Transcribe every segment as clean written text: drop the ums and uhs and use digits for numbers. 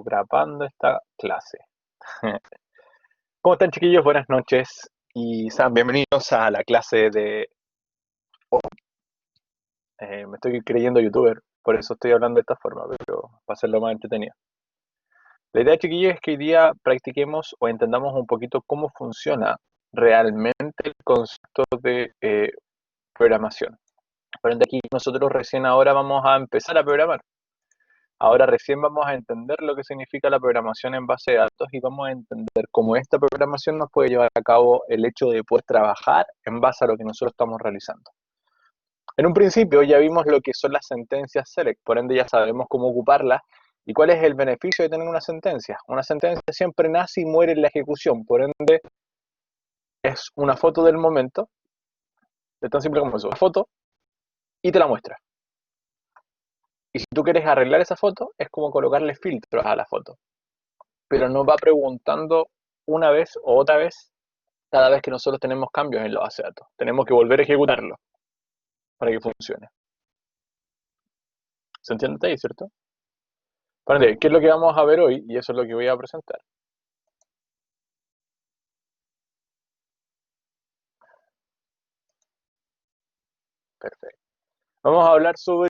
grabando esta clase. ¿Cómo están, chiquillos? Buenas noches y sean bienvenidos a la clase de... me estoy creyendo youtuber, por eso estoy hablando de esta forma, pero para hacerlo más entretenido. La idea, chiquillos, es que hoy día practiquemos o entendamos un poquito cómo funciona realmente el concepto de programación. Por ende, aquí nosotros recién ahora vamos a empezar a programar. Ahora recién vamos a entender lo que significa la programación en base de datos y vamos a entender cómo esta programación nos puede llevar a cabo el hecho de poder trabajar en base a lo que nosotros estamos realizando. En un principio ya vimos lo que son las sentencias select, por ende ya sabemos cómo ocuparlas y cuál es el beneficio de tener una sentencia. Una sentencia siempre nace y muere en la ejecución, por ende es una foto del momento, es tan simple como eso, una foto y te la muestra. Y si tú quieres arreglar esa foto, es como colocarle filtros a la foto. Pero nos va preguntando una vez o otra vez cada vez que nosotros tenemos cambios en la base de datos. Tenemos que volver a ejecutarlo para que funcione. ¿Se entiende ahí, cierto? ¿Qué es lo que vamos a ver hoy? Y eso es lo que voy a presentar. Perfecto. Vamos a hablar sobre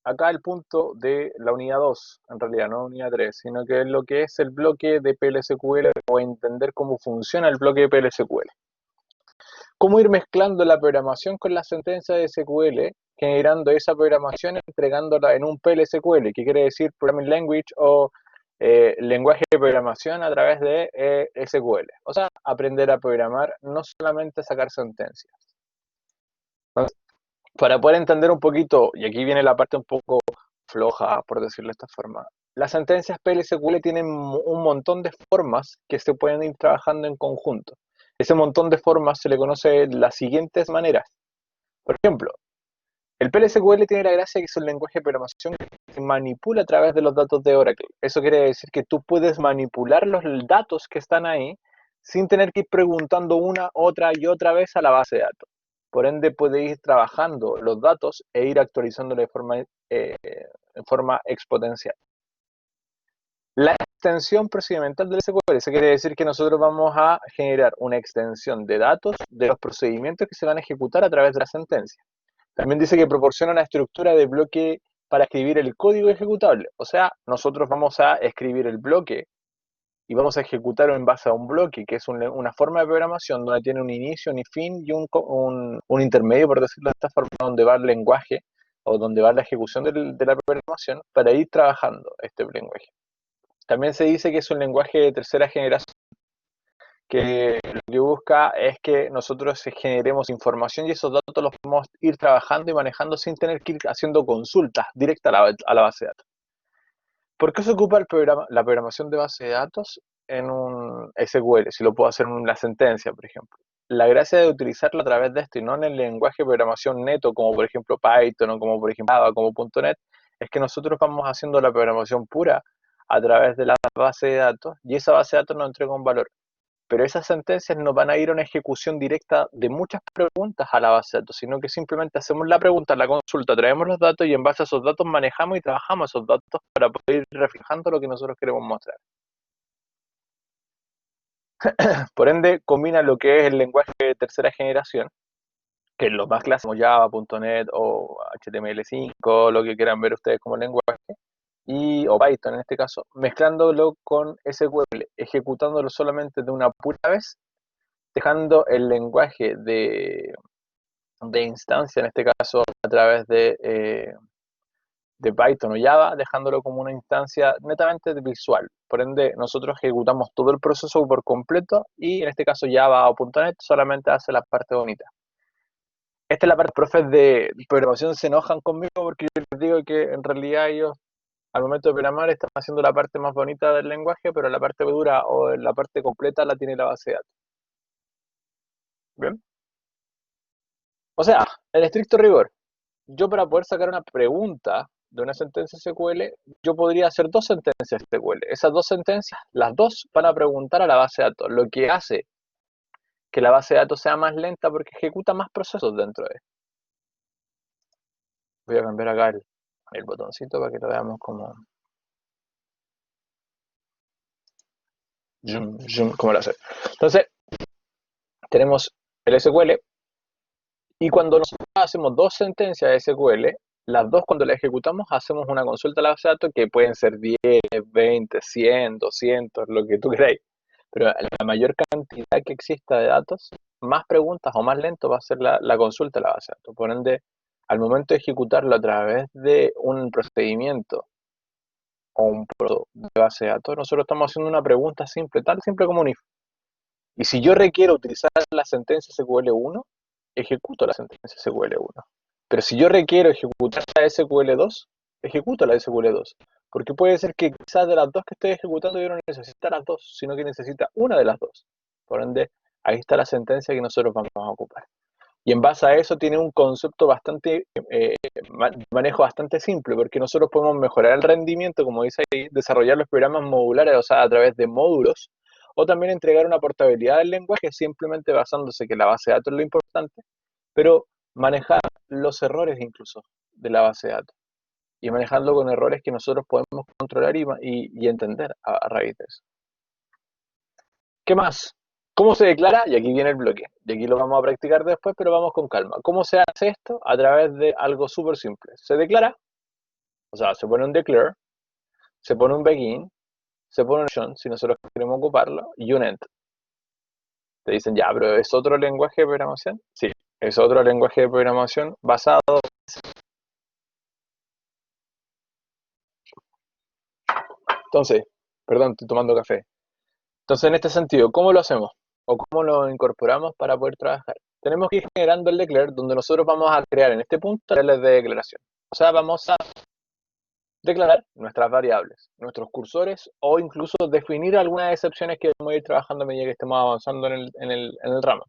acá el punto de la unidad 2, en realidad, no unidad 3, sino que es lo que es el bloque de PLSQL o entender cómo funciona el bloque de PLSQL. Cómo ir mezclando la programación con la sentencia de SQL, generando esa programación, entregándola en un PLSQL, que quiere decir Programming Language o lenguaje de programación a través de SQL. O sea, aprender a programar, no solamente sacar sentencias. Entonces, para poder entender un poquito, y aquí viene la parte un poco floja, por decirlo de esta forma, las sentencias PLSQL tienen un montón de formas que se pueden ir trabajando en conjunto. Ese montón de formas se le conoce de las siguientes maneras. Por ejemplo, el PLSQL tiene la gracia que es un lenguaje de programación que se manipula a través de los datos de Oracle. Eso quiere decir que tú puedes manipular los datos que están ahí sin tener que ir preguntando una, otra y otra vez a la base de datos. Por ende, puedes ir trabajando los datos e ir actualizándolo en forma exponencial. La extensión procedimental del SQL, eso quiere decir que nosotros vamos a generar una extensión de datos de los procedimientos que se van a ejecutar a través de la sentencia. También dice que proporciona una estructura de bloque para escribir el código ejecutable. O sea, nosotros vamos a escribir el bloque y vamos a ejecutarlo en base a un bloque, que es una forma de programación donde tiene un inicio, un fin y un intermedio, por decirlo de esta forma, donde va el lenguaje o donde va la ejecución de la programación para ir trabajando este lenguaje. También se dice que es un lenguaje de tercera generación, que lo que busca es que nosotros generemos información y esos datos los podemos ir trabajando y manejando sin tener que ir haciendo consultas directas a la base de datos. ¿Por qué se ocupa la programación de base de datos en un SQL? Si lo puedo hacer en la sentencia, por ejemplo. La gracia de utilizarlo a través de esto y no en el lenguaje de programación neto, como por ejemplo Python o como por ejemplo Java, como .NET, es que nosotros vamos haciendo la programación pura a través de la base de datos y esa base de datos nos entrega un valor. Pero esas sentencias no van a ir a una ejecución directa de muchas preguntas a la base de datos, sino que simplemente hacemos la pregunta, la consulta, traemos los datos y en base a esos datos manejamos y trabajamos esos datos para poder ir reflejando lo que nosotros queremos mostrar. Por ende, combina lo que es el lenguaje de tercera generación, que es lo más clásico, Java, .NET o HTML5, lo que quieran ver ustedes como lenguaje, o Python en este caso, mezclándolo con SQL, ejecutándolo solamente de una pura vez, dejando el lenguaje de instancia, en este caso a través de Python o Java, dejándolo como una instancia netamente visual. Por ende, nosotros ejecutamos todo el proceso por completo y en este caso Java o .NET solamente hace la parte bonita. Esta es la parte, profes de programación se enojan conmigo porque yo les digo que en realidad ellos al momento de programar están haciendo la parte más bonita del lenguaje, pero la parte dura o la parte completa la tiene la base de datos. ¿Bien? O sea, en estricto rigor, yo para poder sacar una pregunta de una sentencia SQL, yo podría hacer dos sentencias SQL. Esas dos sentencias, las dos van a preguntar a la base de datos, lo que hace que la base de datos sea más lenta porque ejecuta más procesos dentro de. Voy a cambiar acá el botoncito para que lo veamos como... ¿Cómo lo hace? Entonces, tenemos el SQL y cuando nosotros hacemos dos sentencias de SQL, las dos cuando las ejecutamos hacemos una consulta a la base de datos que pueden ser 10, 20, 100, 200, lo que tú queráis. Pero la mayor cantidad que exista de datos, más preguntas o más lento va a ser la consulta a la base de datos. Por ende, al momento de ejecutarlo a través de un procedimiento o un proceso de base de datos, nosotros estamos haciendo una pregunta simple, tan simple como un if. Y si yo requiero utilizar la sentencia SQL1, ejecuto la sentencia SQL1. Pero si yo requiero ejecutar la SQL2, ejecuto la SQL2. Porque puede ser que quizás de las dos que estoy ejecutando yo no necesita las dos, sino que necesita una de las dos. Por ende, ahí está la sentencia que nosotros vamos a ocupar. Y en base a eso tiene un concepto bastante, manejo bastante simple, porque nosotros podemos mejorar el rendimiento, como dice ahí, desarrollar los programas modulares, o sea, a través de módulos, o también entregar una portabilidad del lenguaje simplemente basándose que la base de datos es lo importante, pero manejar los errores incluso de la base de datos y manejarlo con errores que nosotros podemos controlar y entender a raíz de eso. ¿Qué más? ¿Cómo se declara? Y aquí viene el bloque. Y aquí lo vamos a practicar después, pero vamos con calma. ¿Cómo se hace esto? A través de algo súper simple. Se declara, o sea, se pone un declare, se pone un begin, se pone un action, si nosotros queremos ocuparlo, y un end. Te dicen, ya, pero ¿es otro lenguaje de programación? Sí, es otro lenguaje de programación basado. Entonces, perdón, estoy tomando café. Entonces, en este sentido, ¿cómo lo hacemos? ¿O cómo lo incorporamos para poder trabajar? Tenemos que ir generando el declare, donde nosotros vamos a crear en este punto variables de declaración. O sea, vamos a declarar nuestras variables, nuestros cursores, o incluso definir algunas excepciones que vamos a ir trabajando a medida que estemos avanzando en el ramo.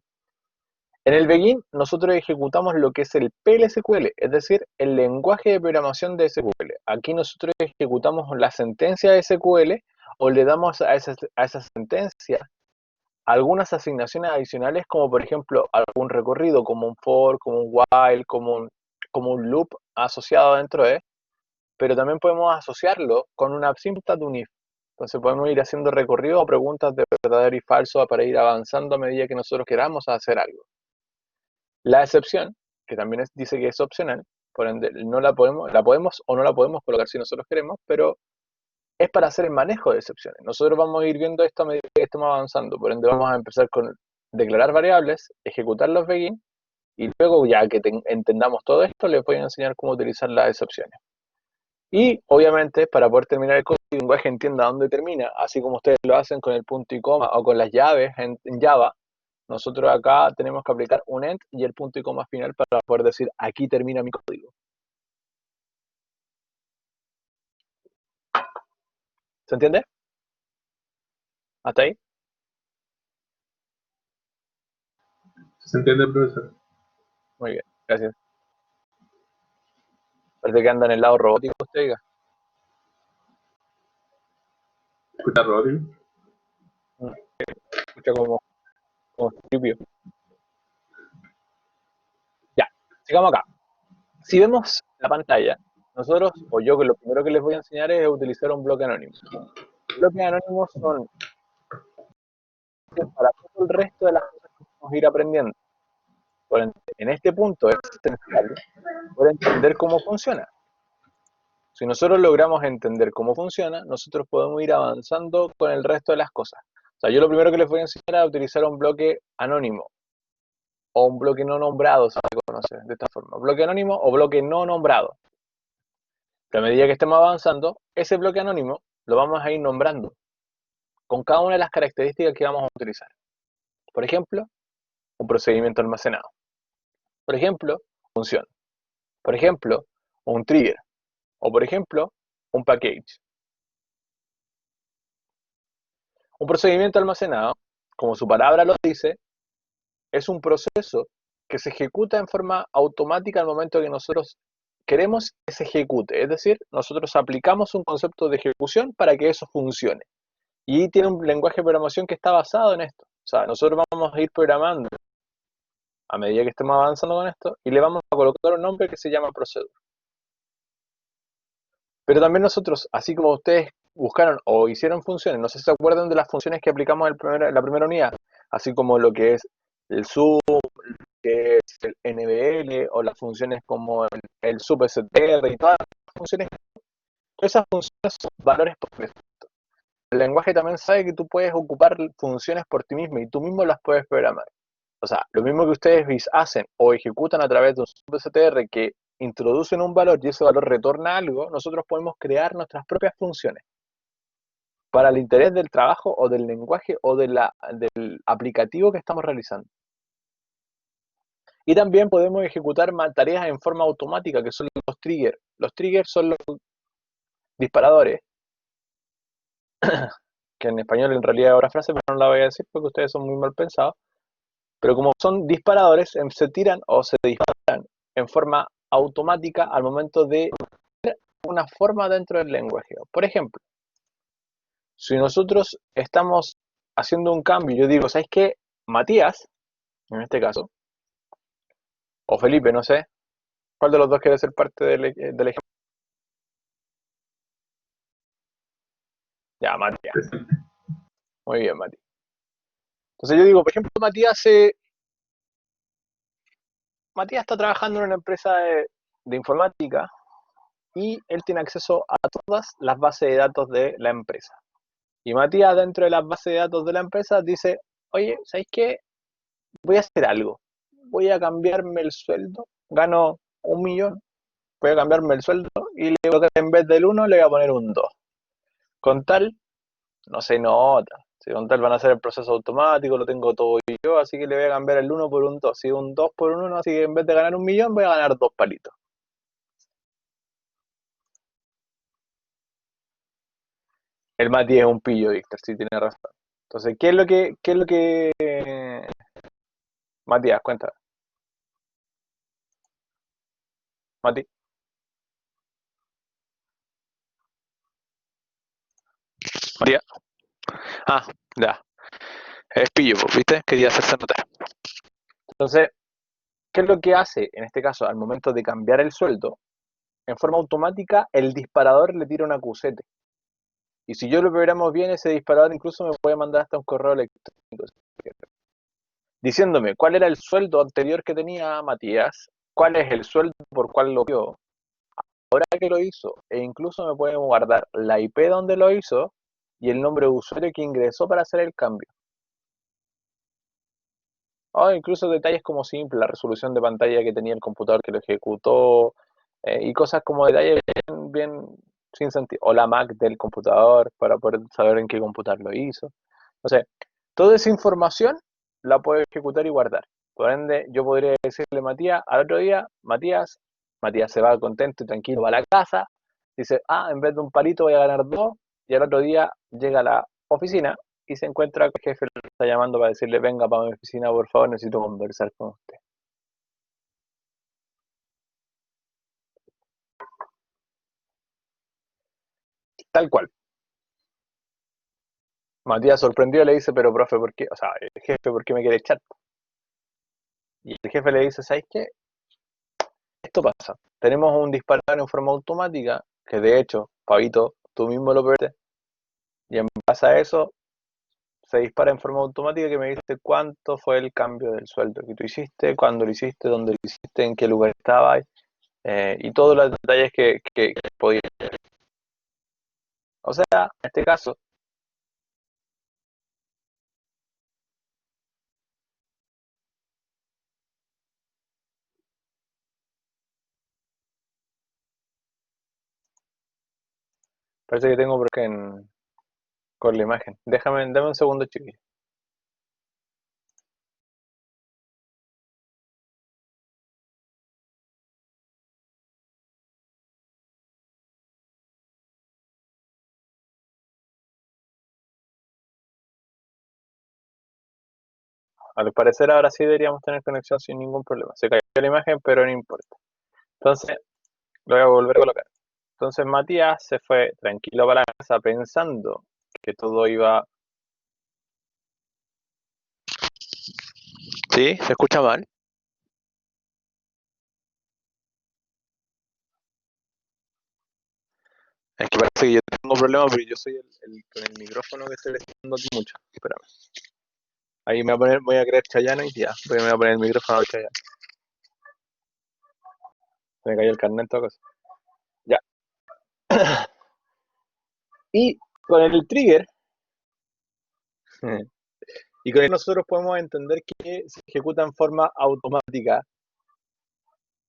En el begin, nosotros ejecutamos lo que es el PLSQL, es decir, el lenguaje de programación de SQL. Aquí nosotros ejecutamos la sentencia de SQL o le damos a esa sentencia algunas asignaciones adicionales, como por ejemplo algún recorrido, como un for, como un while, como un loop asociado dentro de, pero también podemos asociarlo con una simple de un if. Entonces podemos ir haciendo recorrido o preguntas de verdadero y falso para ir avanzando a medida que nosotros queramos hacer algo. La excepción, que también dice que es opcional, por ende no la podemos o no la podemos colocar si nosotros queremos, pero es para hacer el manejo de excepciones. Nosotros vamos a ir viendo esto a medida que estemos avanzando, por ende vamos a empezar con declarar variables, ejecutar los begin, y luego ya que entendamos todo esto, les voy a enseñar cómo utilizar las excepciones. Y obviamente para poder terminar el código, el lenguaje entienda dónde termina, así como ustedes lo hacen con el punto y coma o con las llaves en Java, nosotros acá tenemos que aplicar un end y el punto y coma final para poder decir aquí termina mi código. ¿Se entiende? ¿Hasta ahí? ¿Se entiende, profesor? Muy bien, gracias. Parece que anda en el lado robótico usted, diga. ¿Escucha Rodrigo? Escucha como tripio. Ya, sigamos acá. Si vemos la pantalla, nosotros, o yo, que lo primero que les voy a enseñar es utilizar un bloque anónimo. Bloques anónimos son para todo el resto de las cosas que vamos a ir aprendiendo. En este punto es esencial poder entender cómo funciona. Si nosotros logramos entender cómo funciona, nosotros podemos ir avanzando con el resto de las cosas. O sea, yo lo primero que les voy a enseñar es utilizar un bloque anónimo o un bloque no nombrado, se conoce de esta forma. Bloque anónimo o bloque no nombrado. Pero a medida que estemos avanzando, ese bloque anónimo lo vamos a ir nombrando con cada una de las características que vamos a utilizar. Por ejemplo, un procedimiento almacenado. Por ejemplo, función. Por ejemplo, un trigger. O por ejemplo, un package. Un procedimiento almacenado, como su palabra lo dice, es un proceso que se ejecuta en forma automática al momento que nosotros queremos que se ejecute. Es decir, nosotros aplicamos un concepto de ejecución para que eso funcione. Y tiene un lenguaje de programación que está basado en esto. O sea, nosotros vamos a ir programando a medida que estemos avanzando con esto y le vamos a colocar un nombre que se llama procedure. Pero también nosotros, así como ustedes buscaron o hicieron funciones, no sé si se acuerdan de las funciones que aplicamos en la primera unidad, así como lo que es el sub, que es el NBL, o las funciones como el substr y todas las funciones. Todas esas funciones son valores por defecto. El lenguaje también sabe que tú puedes ocupar funciones por ti mismo y tú mismo las puedes programar. O sea, lo mismo que ustedes hacen o ejecutan a través de un substr que introducen un valor y ese valor retorna algo, nosotros podemos crear nuestras propias funciones para el interés del trabajo o del lenguaje o del aplicativo que estamos realizando. Y también podemos ejecutar tareas en forma automática, que son los triggers. Los triggers son los disparadores, que en español en realidad es otra frase, pero no la voy a decir porque ustedes son muy mal pensados. Pero como son disparadores, se tiran o se disparan en forma automática al momento de una forma dentro del lenguaje. Por ejemplo, si nosotros estamos haciendo un cambio, yo digo, ¿sabes qué? Matías, en este caso, o Felipe, no sé, ¿cuál de los dos quiere ser parte del ejemplo? Ya, Matías. Muy bien, Matías. Entonces yo digo, por ejemplo, Matías está trabajando en una empresa de informática y él tiene acceso a todas las bases de datos de la empresa. Y Matías, dentro de las bases de datos de la empresa, dice, oye, ¿sabéis qué? Voy a hacer algo. Voy a cambiarme el sueldo. Gano 1 millón. Voy a cambiarme el sueldo y le voy a, en vez del 1 le voy a poner un 2. Con tal, no se nota. Si con tal van a hacer el proceso automático, lo tengo todo yo, así que le voy a cambiar el 1 por un 2. Si un 2 por un 1, así que en vez de ganar 1 millón, voy a ganar 2 palitos. El Mati es un pillo, Víctor, sí tiene razón. Entonces, ¿qué es lo que Matías, cuenta? Mati. Matías. Ah, ya. Es pillo, ¿viste? Quería hacerse notar. Entonces, ¿qué es lo que hace en este caso al momento de cambiar el sueldo? En forma automática, el disparador le tira un acusete. Y si yo lo programo bien, ese disparador incluso me puede mandar hasta un correo electrónico diciéndome cuál era el sueldo anterior que tenía Matías, cuál es el sueldo por cual lo vio, ahora que lo hizo, e incluso me puede guardar la IP donde lo hizo y el nombre de usuario que ingresó para hacer el cambio. O incluso detalles como simple, la resolución de pantalla que tenía el computador que lo ejecutó, y cosas como detalles bien, bien sin sentido. O la MAC del computador para poder saber en qué computador lo hizo. O sea, toda esa información la puedo ejecutar y guardar. Por ende, yo podría decirle a Matías, al otro día, Matías se va contento y tranquilo a la casa, dice, en vez de un palito voy a ganar 2, y al otro día llega a la oficina y se encuentra que el jefe lo está llamando para decirle, venga para mi oficina, por favor, necesito conversar con usted. Tal cual. Matías sorprendido le dice, pero profe, ¿por qué? O sea, el jefe, ¿por qué me quiere echar? Y el jefe le dice, ¿sabes qué? Esto pasa. Tenemos un disparador en forma automática, que de hecho, Pavito, tú mismo lo perdiste, y en base a eso se dispara en forma automática que me dice cuánto fue el cambio del sueldo que tú hiciste, cuándo lo hiciste, dónde lo hiciste, en qué lugar estabas, y todos los detalles que podías. O sea, en este caso, parece que tengo por con la imagen. Dame un segundo, chiquillo. Al parecer ahora sí deberíamos tener conexión sin ningún problema. Se cayó la imagen, pero no importa. Entonces, lo voy a volver a colocar. Entonces Matías se fue tranquilo para la casa pensando que todo iba... ¿Sí? ¿Se escucha mal? Es que parece que yo tengo problemas, pero yo soy con el micrófono que estoy haciendo aquí mucho. Espérame. Ahí me voy a creer Chayanne y ya. Me voy a poner el micrófono de Chayanne. Se me cayó el carnet, toda cosa. Ya. Y con el trigger, y con él nosotros podemos entender que se ejecuta en forma automática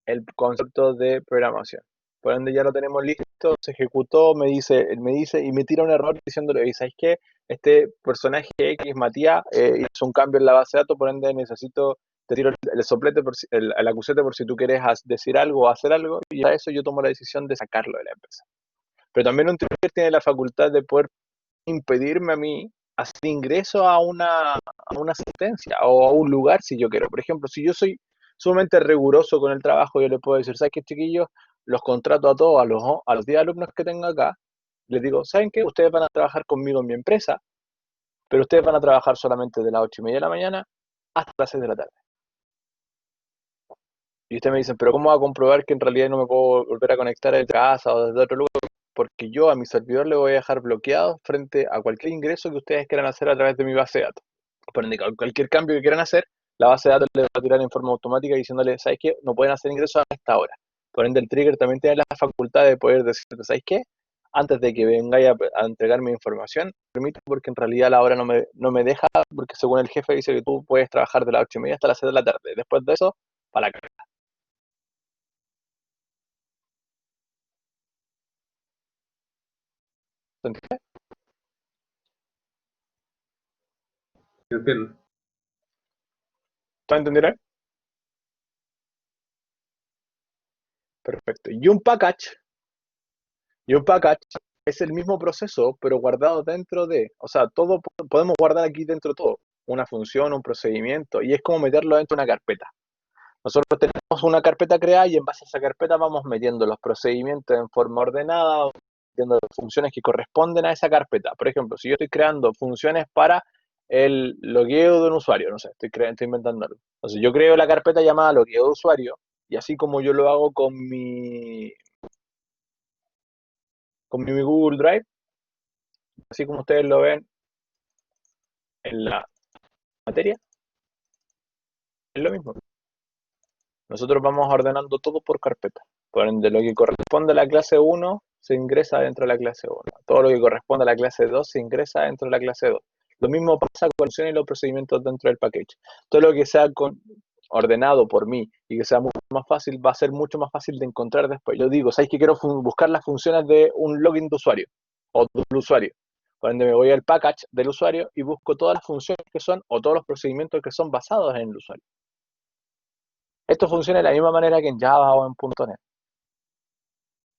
el concepto de programación. Por ende ya lo tenemos listo, se ejecutó, me dice y me tira un error diciéndole, ¿sabes qué? Este personaje X, Matías, hizo un cambio en la base de datos, por ende necesito, te tiro el soplete, el acusete por si tú quieres decir algo o hacer algo, y a eso yo tomo la decisión de sacarlo de la empresa. Pero también un trigger tiene la facultad de poder impedirme a mí hacer ingreso a una sentencia o a un lugar si yo quiero. Por ejemplo, si yo soy sumamente riguroso con el trabajo, yo le puedo decir, ¿sabes qué, chiquillos? Los contrato a todos, a los 10 alumnos que tengo acá, les digo, ¿saben qué? Ustedes van a trabajar conmigo en mi empresa, pero ustedes van a trabajar solamente de las 8:30 de la mañana hasta las 6 de la tarde. Y ustedes me dicen, pero ¿cómo va a comprobar que en realidad no me puedo volver a conectar desde casa o desde otro lugar? Porque yo a mi servidor le voy a dejar bloqueado frente a cualquier ingreso que ustedes quieran hacer a través de mi base de datos. Por ende, cualquier cambio que quieran hacer, la base de datos le va a tirar en forma automática diciéndole, ¿sabes qué? No pueden hacer ingresos a esta hora. Por ende, el trigger también tiene la facultad de poder decirte, ¿sabes qué? Antes de que vengáis a entregarme información, permito porque en realidad la hora no me deja, porque según el jefe dice que tú puedes trabajar de las 8:30 hasta las 6 de la tarde. Después de eso, para la casa. ¿Entiendes? Entiendo. ¿Tú entenderás? Perfecto. Y un package es el mismo proceso, pero guardado dentro de, o sea, todo podemos guardar aquí dentro todo, una función, un procedimiento, y es como meterlo dentro de una carpeta. Nosotros tenemos una carpeta creada y en base a esa carpeta vamos metiendo los procedimientos en forma ordenada, metiendo las funciones que corresponden a esa carpeta. Por ejemplo, si yo estoy creando funciones para el logueo de un usuario, no sé, estoy inventando algo. Entonces yo creo la carpeta llamada logueo de usuario, y así como yo lo hago con mi Google Drive, así como ustedes lo ven en la materia, es lo mismo. Nosotros vamos ordenando todo por carpeta. Por ende, lo que corresponde a la clase 1 se ingresa dentro de la clase 1. Todo lo que corresponde a la clase 2 se ingresa dentro de la clase 2. Lo mismo pasa con las funciones y los procedimientos dentro del package. Todo lo que sea ordenado por mí y que sea mucho más fácil, va a ser mucho más fácil de encontrar después. Yo digo, ¿sabes que quiero buscar las funciones de un login de usuario o del usuario? Por ende, me voy al package del usuario y busco todas las funciones que son o todos los procedimientos que son basados en el usuario. Esto funciona de la misma manera que en Java o en .NET,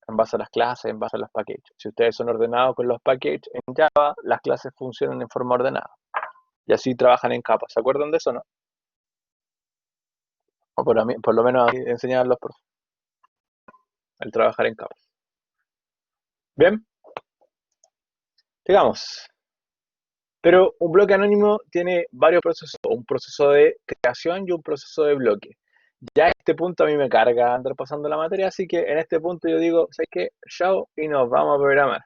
en base a las clases, en base a los packages. Si ustedes son ordenados con los packages en Java, las clases funcionan en forma ordenada. Y así trabajan en capas. ¿Se acuerdan de eso, no? O por lo menos así enseñaban los profes, el trabajar en capas. Bien, sigamos. Pero un bloque anónimo tiene varios procesos, un proceso de creación y un proceso de bloque. Ya a este punto a mí me carga andar pasando la materia, así que en este punto yo digo, ¿sabes qué? Chao y nos vamos a programar.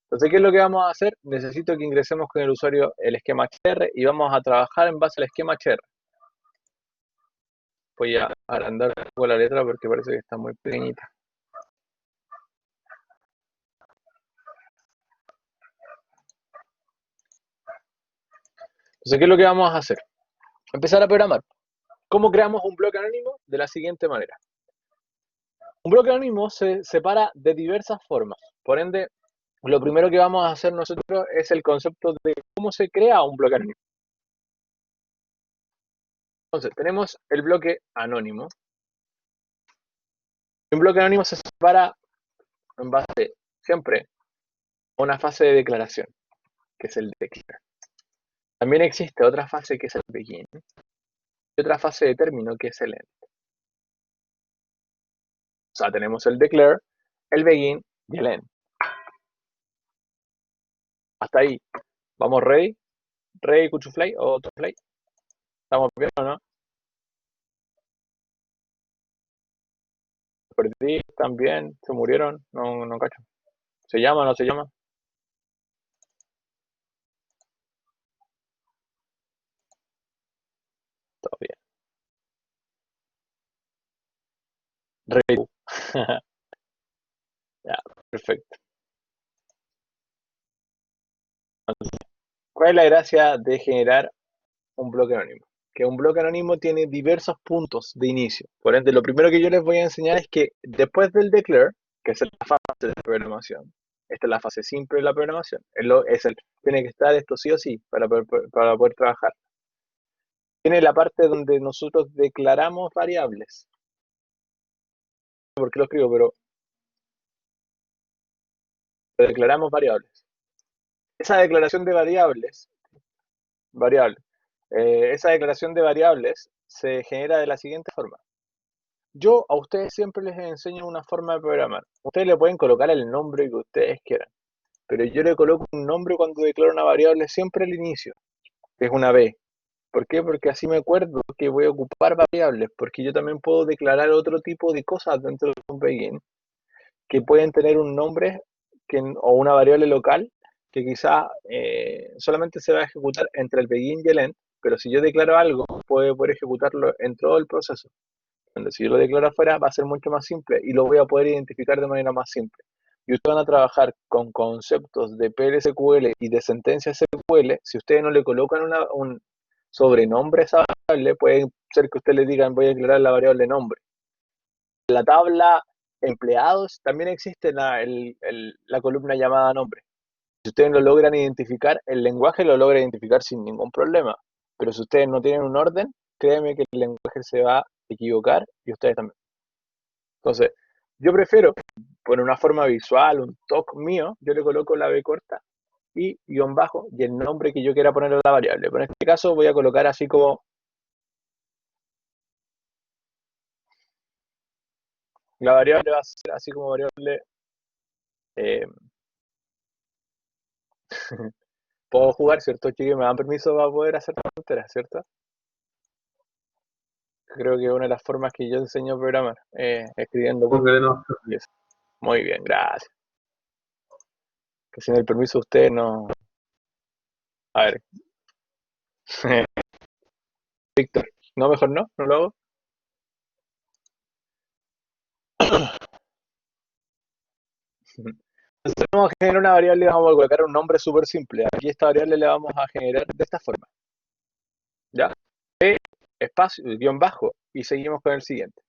Entonces, ¿qué es lo que vamos a hacer? Necesito que ingresemos con el usuario el esquema HR y vamos a trabajar en base al esquema HR. Voy a agrandar un poco la letra porque parece que está muy pequeñita. Entonces, ¿qué es lo que vamos a hacer? Empezar a programar. ¿Cómo creamos un bloque anónimo? De la siguiente manera. Un bloque anónimo se separa de diversas formas. Por ende, lo primero que vamos a hacer nosotros es el concepto de cómo se crea un bloque anónimo. Entonces, tenemos el bloque anónimo. Un bloque anónimo se separa en base siempre a una fase de declaración, que es el declare. También existe otra fase que es el begin y otra fase de término que es el end. O sea, tenemos el declare, el begin y el end. Hasta ahí. ¿Vamos ready? ¿Ready, Cuchufly o Tofly? ¿Estamos bien o no? ¿Perdí? ¿Están bien? ¿Se murieron? No, no cacho. ¿Se llama o no se llama? Todo bien. Review. Ya, perfecto. ¿Cuál es la gracia de generar un bloque anónimo? Que un bloque anónimo tiene diversos puntos de inicio. Por ende, lo primero que yo les voy a enseñar es que después del declare, que es la fase de programación, esta es la fase simple de la programación, tiene que estar esto sí o sí para poder trabajar. Tiene la parte donde nosotros declaramos variables. ¿Por qué lo escribo? Pero declaramos variables. Esa declaración de variables, esa declaración de variables se genera de la siguiente forma. Yo a ustedes siempre les enseño una forma de programar. Ustedes le pueden colocar el nombre que ustedes quieran, pero yo le coloco un nombre cuando declaro una variable siempre al inicio, que es una B. ¿Por qué? Porque así me acuerdo que voy a ocupar variables, porque yo también puedo declarar otro tipo de cosas dentro de un begin que pueden tener un nombre o una variable local que quizá solamente se va a ejecutar entre el begin y el end, pero si yo declaro algo, puedo poder ejecutarlo en todo el proceso. Entonces, si yo lo declaro afuera, va a ser mucho más simple y lo voy a poder identificar de manera más simple. Y ustedes van a trabajar con conceptos de PLSQL y de sentencia SQL. Si ustedes no le colocan un sobrenombre a esa variable, puede ser que ustedes le digan voy a declarar la variable nombre. En la tabla empleados también existe la columna llamada nombre. Si ustedes lo logran identificar, el lenguaje lo logra identificar sin ningún problema. Pero si ustedes no tienen un orden, créeme que el lenguaje se va a equivocar y ustedes también. Entonces, yo prefiero poner una forma visual, un toque mío, yo le coloco la B corta y guión bajo y el nombre que yo quiera poner a la variable. Pero en este caso voy a colocar así como, la variable va a ser así como variable, eh, puedo jugar, ¿cierto? Chiquillos, me dan permiso para poder hacer tonteras, ¿cierto? Creo que una de las formas que yo enseño a programar, escribiendo. Póngale no. Muy bien, gracias. Que sin el permiso de usted no... A ver, Víctor, no, mejor no, no lo hago. Entonces vamos a generar una variable y vamos a colocar un nombre súper simple. Aquí esta variable le vamos a generar de esta forma. ¿Ya? P, espacio, guión bajo, y seguimos con el siguiente.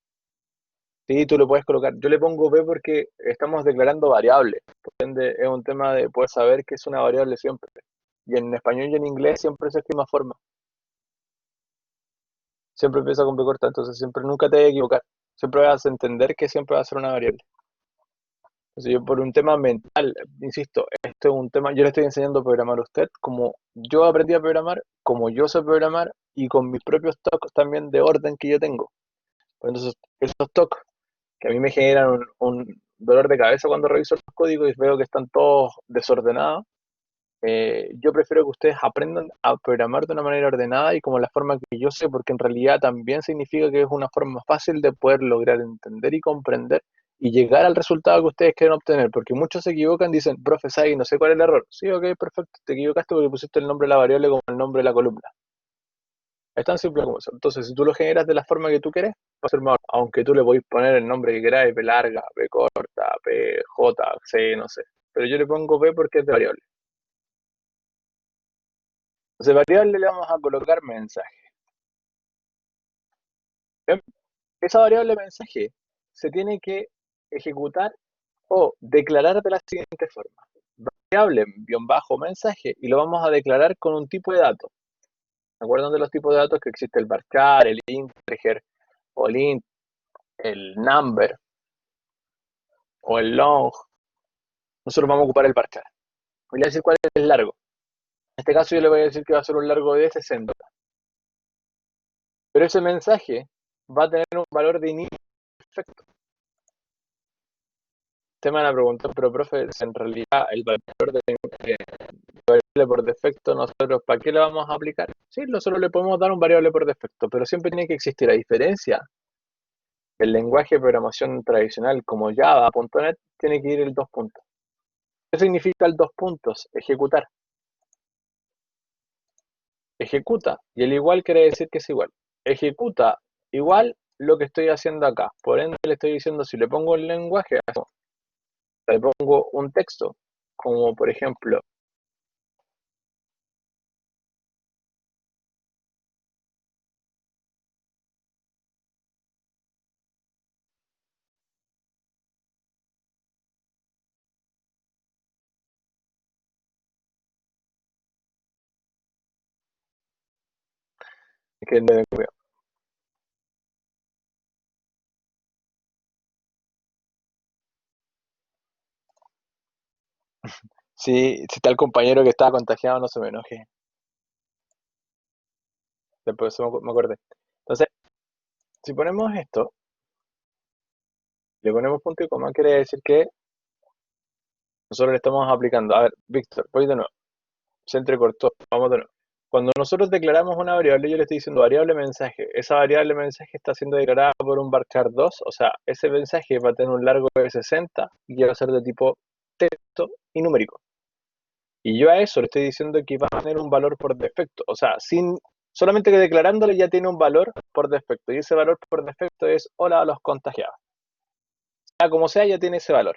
Sí, tú lo puedes colocar. Yo le pongo P porque estamos declarando variable. Por ende, es un tema de poder saber que es una variable siempre. Y en español y en inglés siempre se escribe de forma. Siempre empieza con P corta, entonces siempre nunca te vas a equivocar. Siempre vas a entender que siempre va a ser una variable. Entonces yo por un tema mental, insisto, esto es un tema, yo le estoy enseñando a programar a usted como yo aprendí a programar, como yo sé programar y con mis propios toques también de orden que yo tengo. Entonces, esos toques que a mí me generan un dolor de cabeza cuando reviso los códigos y veo que están todos desordenados, yo prefiero que ustedes aprendan a programar de una manera ordenada y como la forma que yo sé, porque en realidad también significa que es una forma fácil de poder lograr entender y comprender y llegar al resultado que ustedes quieren obtener, porque muchos se equivocan, dicen, profe, Sai, no sé cuál es el error. Sí, ok, perfecto, te equivocaste porque pusiste el nombre de la variable como el nombre de la columna. Es tan simple como eso. Entonces, si tú lo generas de la forma que tú quieres, va a ser mejor. Aunque tú le podéis poner el nombre que queráis, P larga, P corta, P, J, C, no sé. Pero yo le pongo P porque es de variable. Entonces, variable le vamos a colocar mensaje. ¿Bien? Esa variable mensaje se tiene que ejecutar o declarar de la siguiente forma. Variable guión bajo mensaje y lo vamos a declarar con un tipo de dato. ¿Se acuerdan de los tipos de datos que existe el varchar, el integer o el int, el number o el long? Nosotros vamos a ocupar el varchar. Voy a decir cuál es el largo. En este caso yo le voy a decir que va a ser un largo de 60. Pero ese mensaje va a tener un valor de inicio perfecto. Te van a preguntar, pero profe, en realidad el valor de variable por defecto, nosotros, ¿para qué le vamos a aplicar? Sí, nosotros le podemos dar un variable por defecto, pero siempre tiene que existir. A diferencia del lenguaje de programación tradicional como Java.NET, tiene que ir el dos puntos. ¿Qué significa el dos puntos? Ejecutar. Ejecuta. Y el igual quiere decir que es igual. Ejecuta igual lo que estoy haciendo acá. Por ende, le estoy diciendo, si le pongo el lenguaje, le pongo un texto, como por ejemplo, que si está el compañero que estaba contagiado, no se me enoje. Después me acordé. Entonces, si ponemos esto, le ponemos punto y coma, quiere decir que nosotros le estamos aplicando. A ver, Víctor, voy de nuevo. Se entrecortó. Vamos de nuevo. Cuando nosotros declaramos una variable, yo le estoy diciendo variable mensaje. Esa variable mensaje está siendo declarada por un varchar 2, o sea, ese mensaje va a tener un largo de 60 y va a ser de tipo texto y numérico. Y yo a eso le estoy diciendo que va a tener un valor por defecto. O sea, solamente que declarándole ya tiene un valor por defecto. Y ese valor por defecto es hola a los contagiados. Sea como sea, ya tiene ese valor.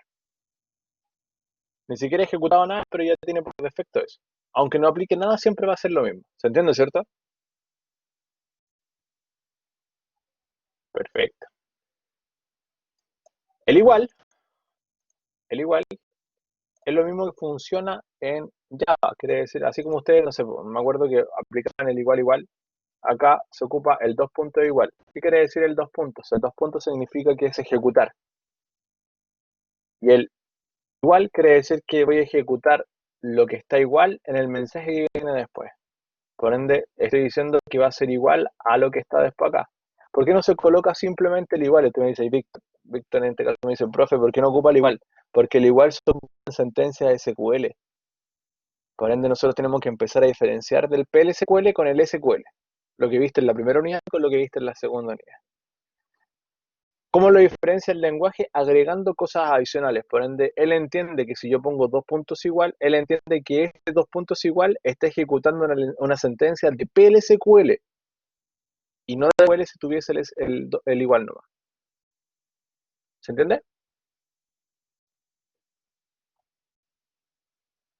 Ni siquiera he ejecutado nada, pero ya tiene por defecto eso. Aunque no aplique nada, siempre va a ser lo mismo. ¿Se entiende, cierto? Perfecto. El igual, el igual es lo mismo que funciona en Java. Quiere decir, así como ustedes, no sé, me acuerdo que aplicaban el igual igual. Acá se ocupa el dos puntos igual. ¿Qué quiere decir el dos puntos? El dos puntos significa que es ejecutar. Y el igual quiere decir que voy a ejecutar lo que está igual en el mensaje que viene después. Por ende, estoy diciendo que va a ser igual a lo que está después acá. ¿Por qué no se coloca simplemente el igual? Usted me dice, Víctor en este caso me dice, profe, ¿por qué no ocupa el igual? Porque el igual son sentencias SQL. Por ende, nosotros tenemos que empezar a diferenciar del PLSQL con el SQL. Lo que viste en la primera unidad con lo que viste en la segunda unidad. ¿Cómo lo diferencia el lenguaje? Agregando cosas adicionales. Por ende, él entiende que si yo pongo dos puntos igual, él entiende que este dos puntos igual está ejecutando una sentencia de PLSQL y no de SQL si tuviese el igual nomás. ¿Se entiende,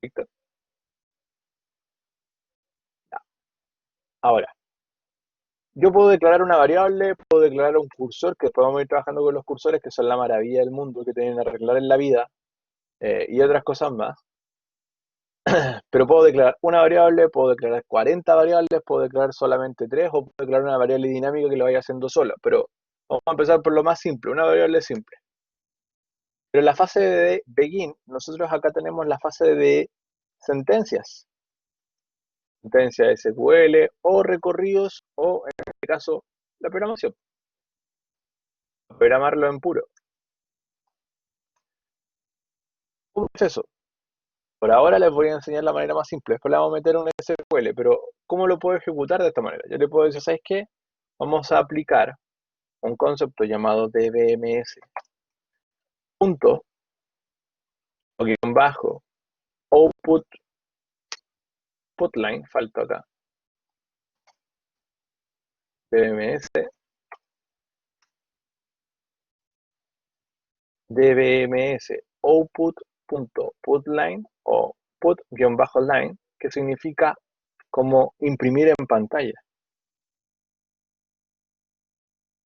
Víctor? Ya. Ahora, yo puedo declarar una variable, puedo declarar un cursor, que después vamos a ir trabajando con los cursores, que son la maravilla del mundo, que tienen que arreglar en la vida, y otras cosas más. Pero puedo declarar una variable, puedo declarar 40 variables, puedo declarar solamente 3 o puedo declarar una variable dinámica que lo vaya haciendo sola. Pero vamos a empezar por lo más simple, una variable simple. Pero en la fase de begin, nosotros acá tenemos la fase de sentencias. Sentencias SQL o recorridos o en este caso la programación. Programarlo en puro. Un proceso. Por ahora les voy a enseñar la manera más simple, después le vamos a meter un SQL, pero ¿cómo lo puedo ejecutar de esta manera? Yo le puedo decir, ¿sabes qué? Vamos a aplicar un concepto llamado DBMS, punto, o guión bajo, output, putline, falta acá, DBMS, DBMS, output.putline o put-line, que significa como imprimir en pantalla.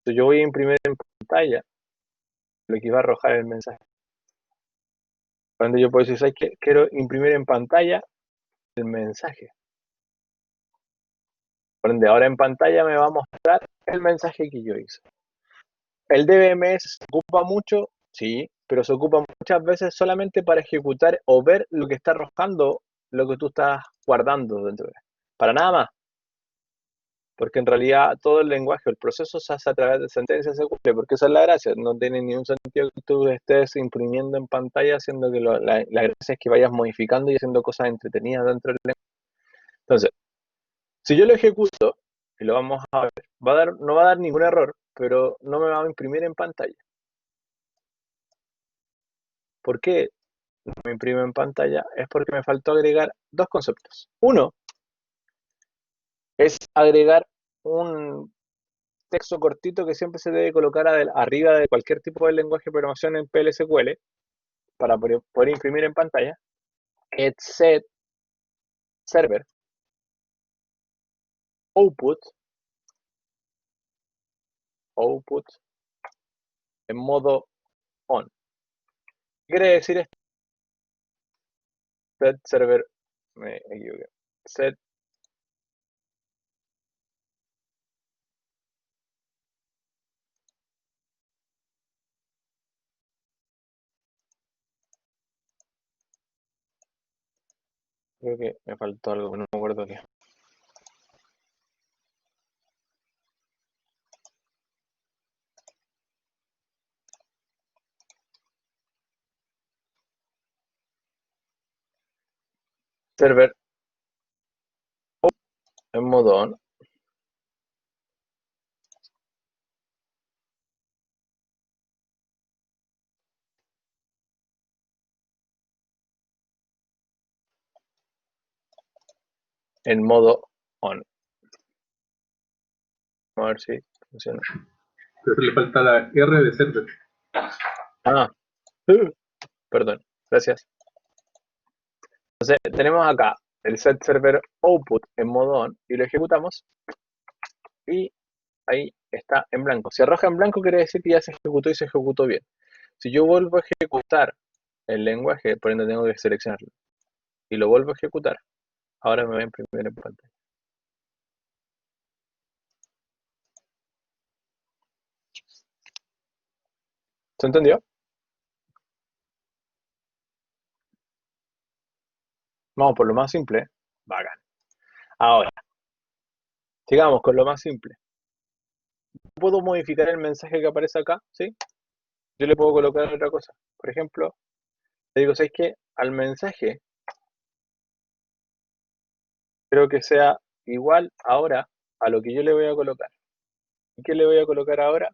Entonces yo voy a imprimir en pantalla lo que va a arrojar el mensaje. Cuando yo puedo decir, ¿sabes qué? Quiero imprimir en pantalla el mensaje. Por ende, ahora en pantalla me va a mostrar el mensaje que yo hice. El DBMS se ocupa mucho, sí, pero se ocupa muchas veces solamente para ejecutar o ver lo que está arrojando lo que tú estás guardando dentro de él. Para nada más. Porque en realidad todo el lenguaje, el proceso se hace a través de sentencias SQL, porque esa es la gracia. No tiene ningún sentido que tú estés imprimiendo en pantalla, haciendo que la gracia es que vayas modificando y haciendo cosas entretenidas dentro del lenguaje. Entonces, si yo lo ejecuto, y lo vamos a ver, no va a dar ningún error, pero no me va a imprimir en pantalla. ¿Por qué? me imprime en pantalla, es porque me faltó agregar dos conceptos. Uno es agregar un texto cortito que siempre se debe colocar arriba de cualquier tipo de lenguaje de programación en PLSQL para poder imprimir en pantalla. Get set server output en modo on. ¿Qué quiere decir esto? Set server, me equivoqué. Set creo que me faltó algo, no me acuerdo qué. Server en modo on. En modo on. A ver si funciona. Pero le falta la R de server. Ah, perdón, gracias. Entonces tenemos acá el set server output en modo on y lo ejecutamos y ahí está en blanco. Si arroja en blanco quiere decir que ya se ejecutó y se ejecutó bien. Si yo vuelvo a ejecutar el lenguaje, por ende tengo que seleccionarlo y lo vuelvo a ejecutar, ahora me va a imprimir en pantalla. ¿Se entendió? Vamos por lo más simple. Bacán. Ahora, sigamos con lo más simple. ¿Puedo modificar el mensaje que aparece acá? ¿Sí? Yo le puedo colocar otra cosa. Por ejemplo, le digo, ¿sabes qué? Al mensaje creo que sea igual ahora a lo que yo le voy a colocar. ¿Y qué le voy a colocar ahora?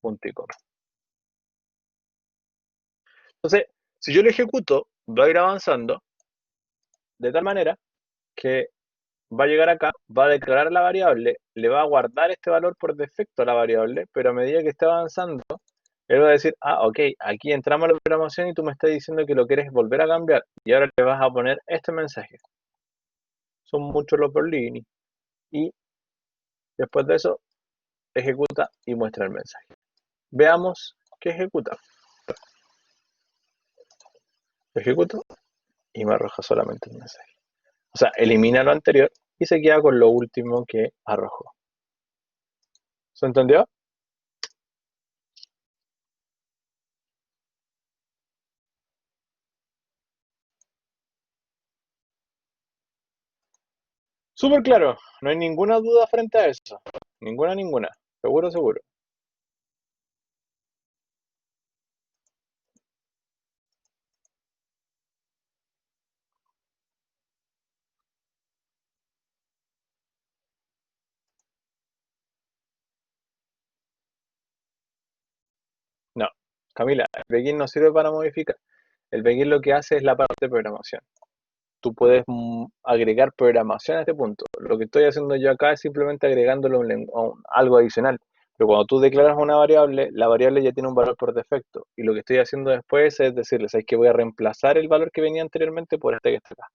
Punto y coma. Entonces, si yo lo ejecuto, va a ir avanzando de tal manera que va a llegar acá, va a declarar la variable, le va a guardar este valor por defecto a la variable, pero a medida que esté avanzando, él va a decir, ah, ok, aquí entramos a la programación y tú me estás diciendo que lo quieres volver a cambiar y ahora le vas a poner este mensaje. Son muchos los Berlini. Y después de eso, ejecuta y muestra el mensaje. Veamos qué ejecuta. Ejecuto y me arroja solamente el mensaje. O sea, elimina lo anterior y se queda con lo último que arrojó. ¿Se entendió? Súper claro, no hay ninguna duda frente a eso. Ninguna. Seguro, seguro. No, Camila, el begin no sirve para modificar. El begin lo que hace es la parte de programación. Tú puedes agregar programación a este punto. Lo que estoy haciendo yo acá es simplemente agregándole algo adicional. Pero cuando tú declaras una variable, la variable ya tiene un valor por defecto. Y lo que estoy haciendo después es decirles, es que voy a reemplazar el valor que venía anteriormente por este que está acá.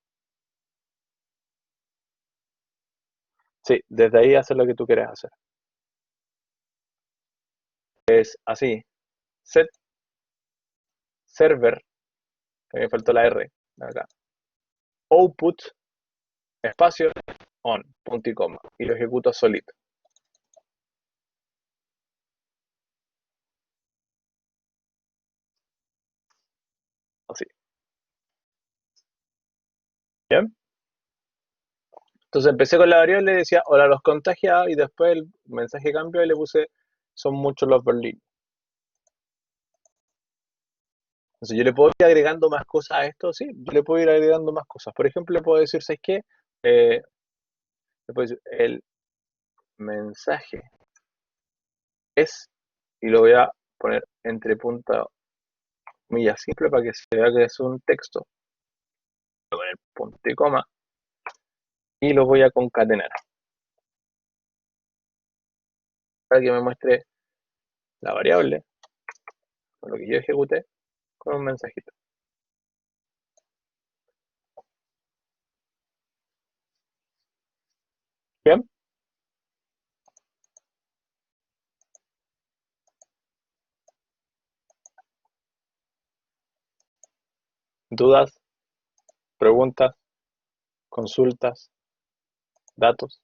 Sí, desde ahí hacer lo que tú quieres hacer. Es así, set server, que me faltó la R, acá, output, espacio, on, punto y coma, y lo ejecuto solito. Así. ¿Bien? Entonces empecé con la variable, le decía, hola los contagiados, y después el mensaje cambió y le puse, son muchos los Berlín. Entonces yo le puedo ir agregando más cosas a esto, sí, yo le puedo ir agregando más cosas. Por ejemplo, le puedo decir, ¿sabes qué? Le puedo decir, el mensaje es, y lo voy a poner entre punta comillas simple para que se vea que es un texto. Voy a poner punto y coma y lo voy a concatenar para que me muestre la variable con lo que yo ejecuté con un mensajito. ¿Bien? ¿Dudas? ¿Preguntas? ¿Consultas? ¿Datos?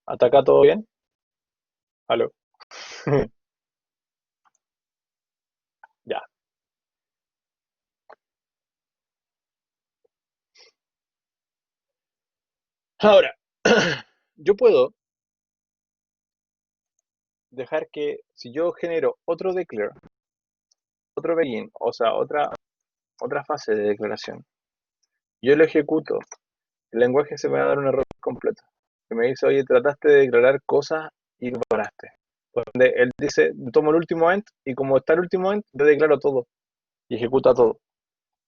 ¿Hasta acá todo bien? ¿Aló? Ya. Ahora, yo puedo dejar que si yo genero otro declare, otro begin, o sea, otra fase de declaración, yo lo ejecuto, el lenguaje se me va a dar un error completo. Que me dice, oye, trataste de declarar cosas y lo paraste. Por donde él dice, tomo el último end y como está el último end, yo declaro todo y ejecuta todo.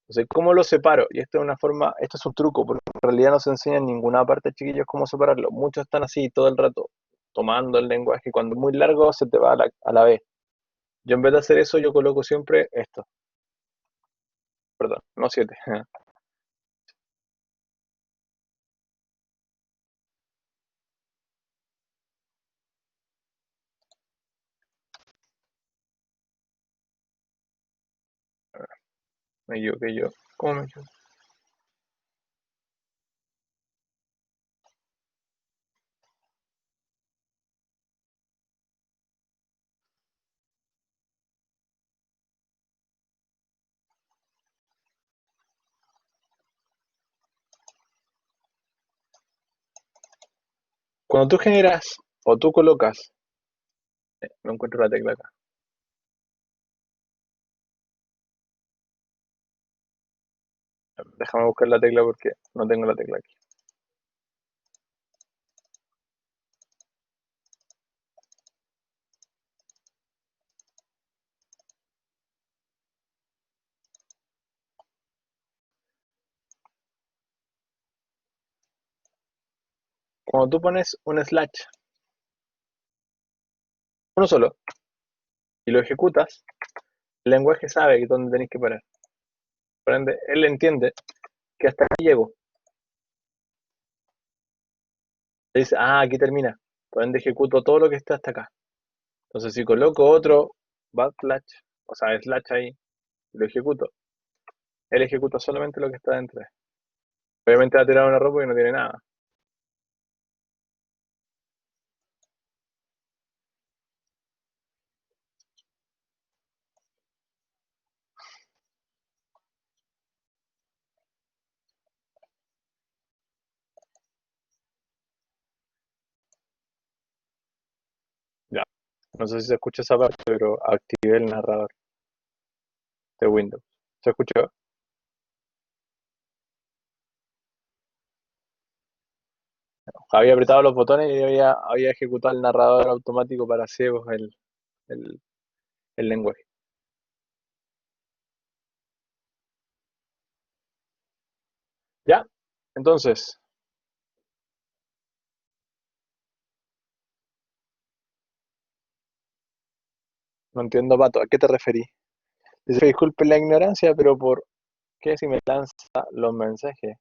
Entonces, ¿cómo lo separo? Y esto es una forma, esto es un truco, porque en realidad no se enseña en ninguna parte, chiquillos, cómo separarlo. Muchos están así todo el rato, tomando el lenguaje, cuando es muy largo se te va a la vez. Yo en vez de hacer eso, yo coloco siempre esto. Perdón, no 7. Me equivoqué yo. ¿Cómo me equivoqué? Cuando tú generas o tú colocas, no encuentro la tecla acá. Déjame buscar la tecla porque no tengo la tecla aquí. Cuando tú pones un slash, uno solo, y lo ejecutas, el lenguaje sabe dónde tenéis que parar. Por ende, él entiende que hasta aquí llego. Te dice, ah, aquí termina. Por ende, ejecuto todo lo que está hasta acá. Entonces, si coloco otro backslash, o sea, slash ahí, lo ejecuto, él ejecuta solamente lo que está dentro. Obviamente va a tirar un error porque no tiene nada. Ya. No sé si se escucha esa parte, pero activé el narrador de Windows. ¿Se escuchó? Había apretado los botones y había ejecutado el narrador automático para ciegos el, el lenguaje. ¿Ya? Entonces, no entiendo, Pato, ¿a qué te referí? Dice, disculpe la ignorancia, pero ¿por qué si me lanza los mensajes,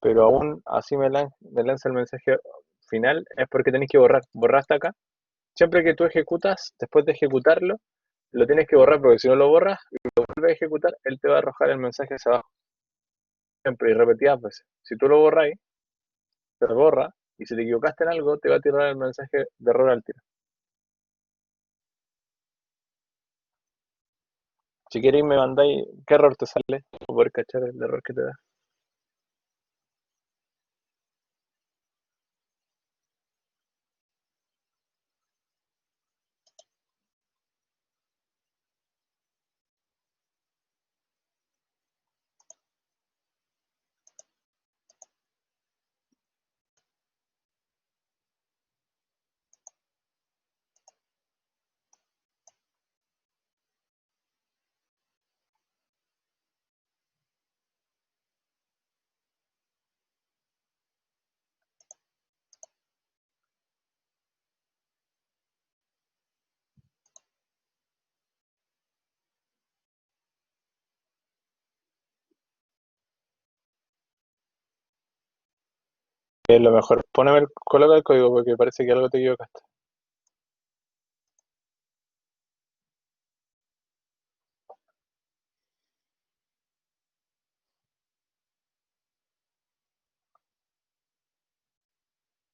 pero aún así me lanza el mensaje final? Es porque tenéis que borrar. ¿Borraste acá? Siempre que tú ejecutas, después de ejecutarlo, lo tienes que borrar porque si no lo borras y lo vuelves a ejecutar, él te va a arrojar el mensaje hacia abajo. Siempre y repetidas veces. Si tú lo borráis, te borra y si te equivocaste en algo, te va a tirar el mensaje de error al tiro. Si queréis me mandáis qué error te sale para poder cachar el error que te da. lo mejor, coloca el código porque parece que algo te equivocaste.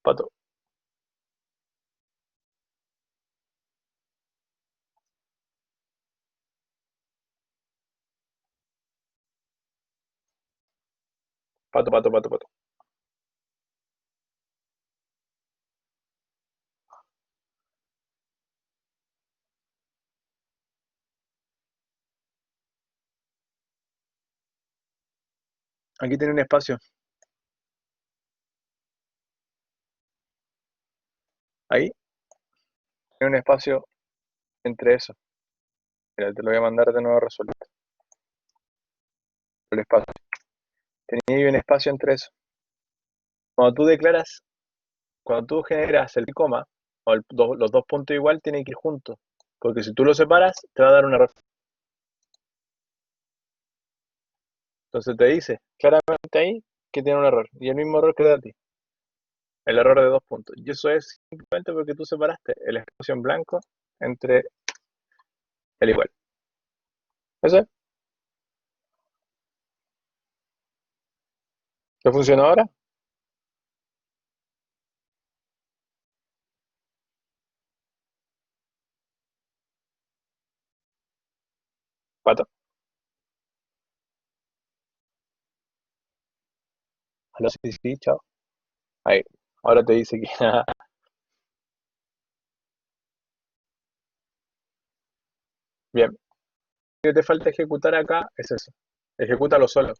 Pato, pato, pato, pato, pato. Aquí tiene un espacio. Ahí tiene un espacio entre eso. Mira, te lo voy a mandar de nuevo resuelto. El espacio. Tenía ahí un espacio entre eso. Cuando tú declaras, cuando tú generas el coma, o los dos puntos igual tienen que ir juntos. Porque si tú los separas, te va a dar un error. Entonces te dice claramente ahí que tiene un error. Y el mismo error que da a ti. El error de dos puntos. Y eso es simplemente porque tú separaste el espacio en blanco entre el igual. ¿Eso es? ¿Qué funciona ahora? Pato. Aló, sí, sí, chao. Ahí. Ahora te dice que bien. Lo que te falta ejecutar acá es eso. Ejecútalo solo.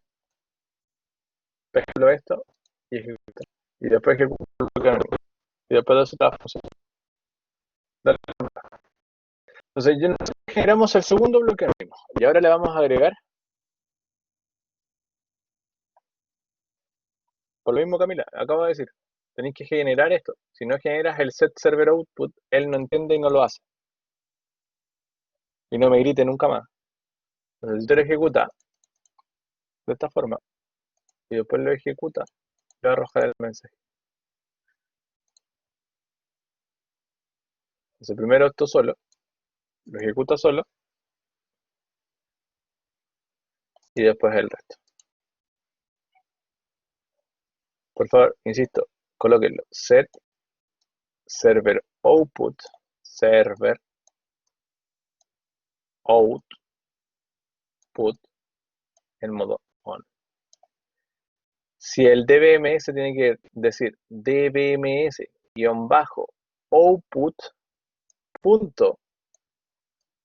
Péjalo esto y ejecuta. Y después ejecuta el bloque anónimo. Y después de eso te va a funcionar. Dale. Entonces, ya generamos el segundo bloque anónimo. Y ahora le vamos a agregar, por lo mismo Camila, acabo de decir, tenéis que generar esto. Si no generas el set server output, él no entiende y no lo hace. Y no me grite nunca más. Entonces, si tú lo ejecutas de esta forma y después lo ejecuta, le va a arrojar el mensaje. Entonces, primero esto solo, lo ejecuta solo y después el resto. Por favor, insisto, colóquenlo. Set server output, server output en modo on. Si el DBMS tiene que decir DBMS-output punto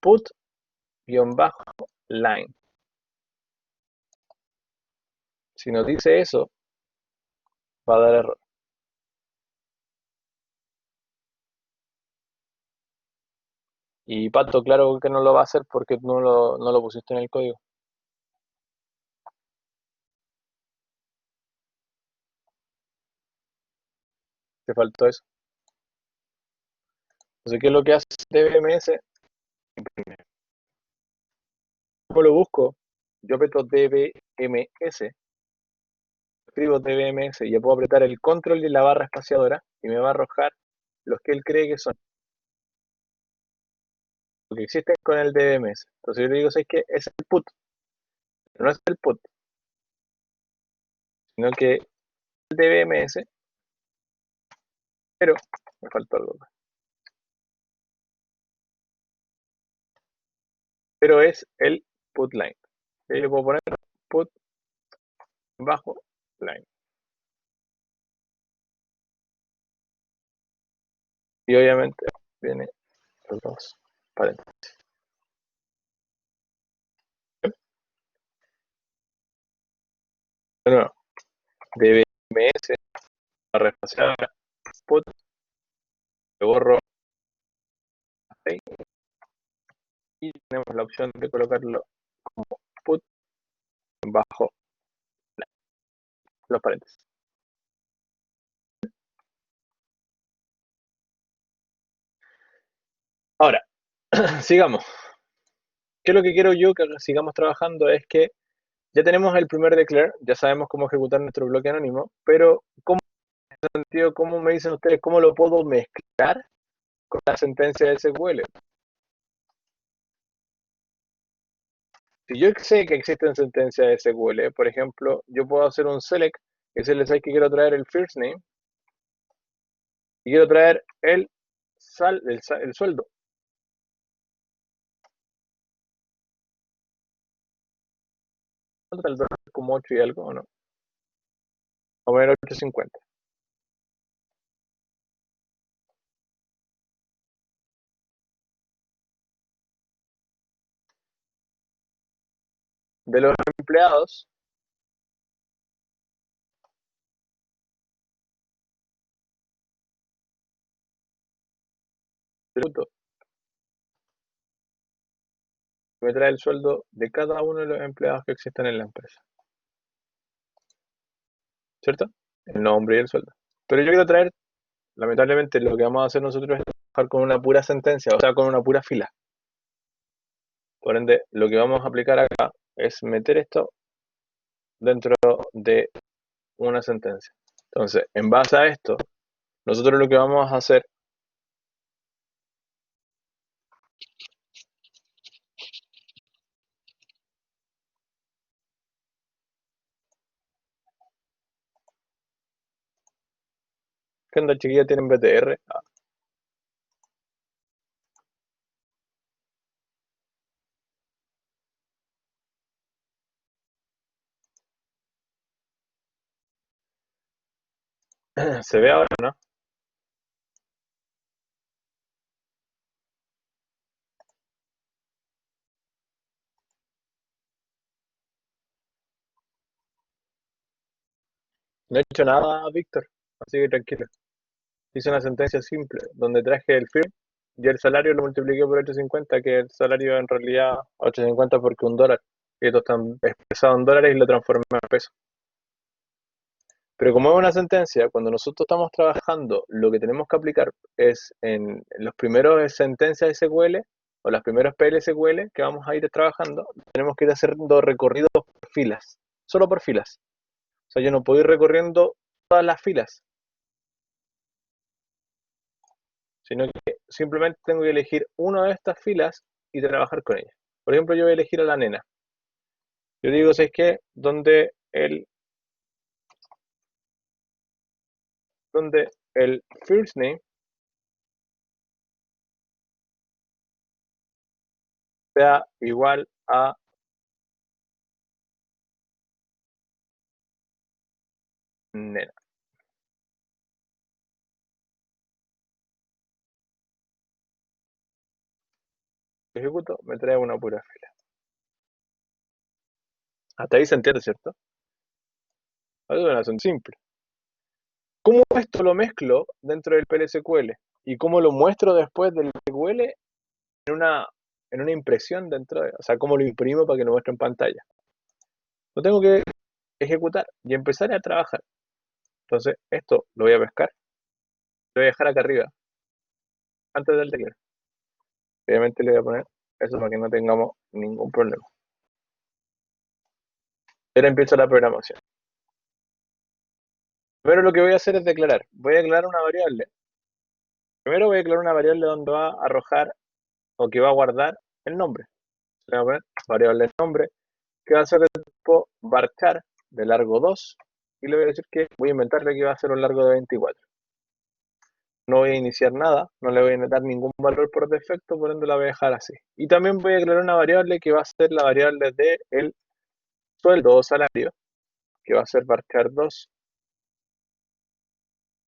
put-line. Si nos dice eso, va a dar error. Y Pato, claro que no lo va a hacer porque no lo pusiste en el código. Te faltó eso. Entonces, ¿qué es lo que hace DBMS? ¿Cómo lo busco? Yo apreto DBMS, escribo DBMS y ya puedo apretar el control y la barra espaciadora y me va a arrojar los que él cree que son, lo que existen con el DBMS. Entonces yo le digo, ¿sabes qué? Es el put, pero no es el put, sino que el DBMS, pero me faltó algo más. Pero es el put line. Y ahí le puedo poner put bajo line. Y obviamente viene los dos paréntesis. De nuevo, DBMS, barra espaciadora, put, le borro ahí y tenemos la opción de colocarlo como put bajo los paréntesis. Ahora, sigamos. ¿Qué es lo que quiero yo que sigamos trabajando? Es que ya tenemos el primer declare, ya sabemos cómo ejecutar nuestro bloque anónimo, pero ¿cómo sentido, ¿cómo me dicen ustedes cómo lo puedo mezclar con la sentencia de SQL? Si yo sé que existen sentencias de SQL, por ejemplo, yo puedo hacer un select, que es el que quiero traer el first name, y quiero traer el sueldo. ¿Cuánto está el dólar? Como 8 y algo, ¿o no? O menos 8.50. De los empleados, tributo, me trae el sueldo de cada uno de los empleados que existen en la empresa. ¿Cierto? El nombre y el sueldo. Pero yo quiero traer, lamentablemente, lo que vamos a hacer nosotros es trabajar con una pura sentencia, o sea, con una pura fila. Por ende, lo que vamos a aplicar acá es meter esto dentro de una sentencia. Entonces, en base a esto, nosotros lo que vamos a hacer, ¿qué onda, chiquilla? ¿Tienen BTR? ¿Se ve ahora, no? No he hecho nada, Víctor, así que tranquilo. Hice una sentencia simple, donde traje el firm y el salario lo multipliqué por 8.50, que el salario en realidad 8.50 porque $1. Y esto está expresado en dólares y lo transformé en pesos. Pero como es una sentencia, cuando nosotros estamos trabajando, lo que tenemos que aplicar es en los primeros sentencias SQL o las primeras PLSQL que vamos a ir trabajando, tenemos que ir haciendo recorridos por filas, solo por filas. O sea, yo no puedo ir recorriendo todas las filas, sino que simplemente tengo que elegir una de estas filas y trabajar con ella. Por ejemplo, yo voy a elegir a la nena. Yo digo, ¿sabes qué? Donde el first name sea igual a nena. Ejecuto, me trae una pura fila. Hasta ahí se entiende, ¿cierto? Es una razón simple. ¿Cómo esto lo mezclo dentro del PLSQL? ¿Y cómo lo muestro después del SQL en una impresión dentro de, o sea, cómo lo imprimo para que lo muestre en pantalla? Lo tengo que ejecutar y empezar a trabajar. Entonces, esto lo voy a pescar, lo voy a dejar acá arriba, antes del teclado. Obviamente le voy a poner eso para que no tengamos ningún problema. Ahora empiezo la programación. Primero lo que voy a hacer es declarar. Voy a declarar una variable. Primero voy a declarar una variable donde va a arrojar o que va a guardar el nombre. Le voy a poner variable nombre, que va a ser de tipo varchar de largo 2, y le voy a decir que voy a inventarle que va a ser un largo de 24. No voy a iniciar nada, no le voy a dar ningún valor por defecto, por ende la voy a dejar así. Y también voy a declarar una variable que va a ser la variable de el sueldo o salario, que va a ser varchar 2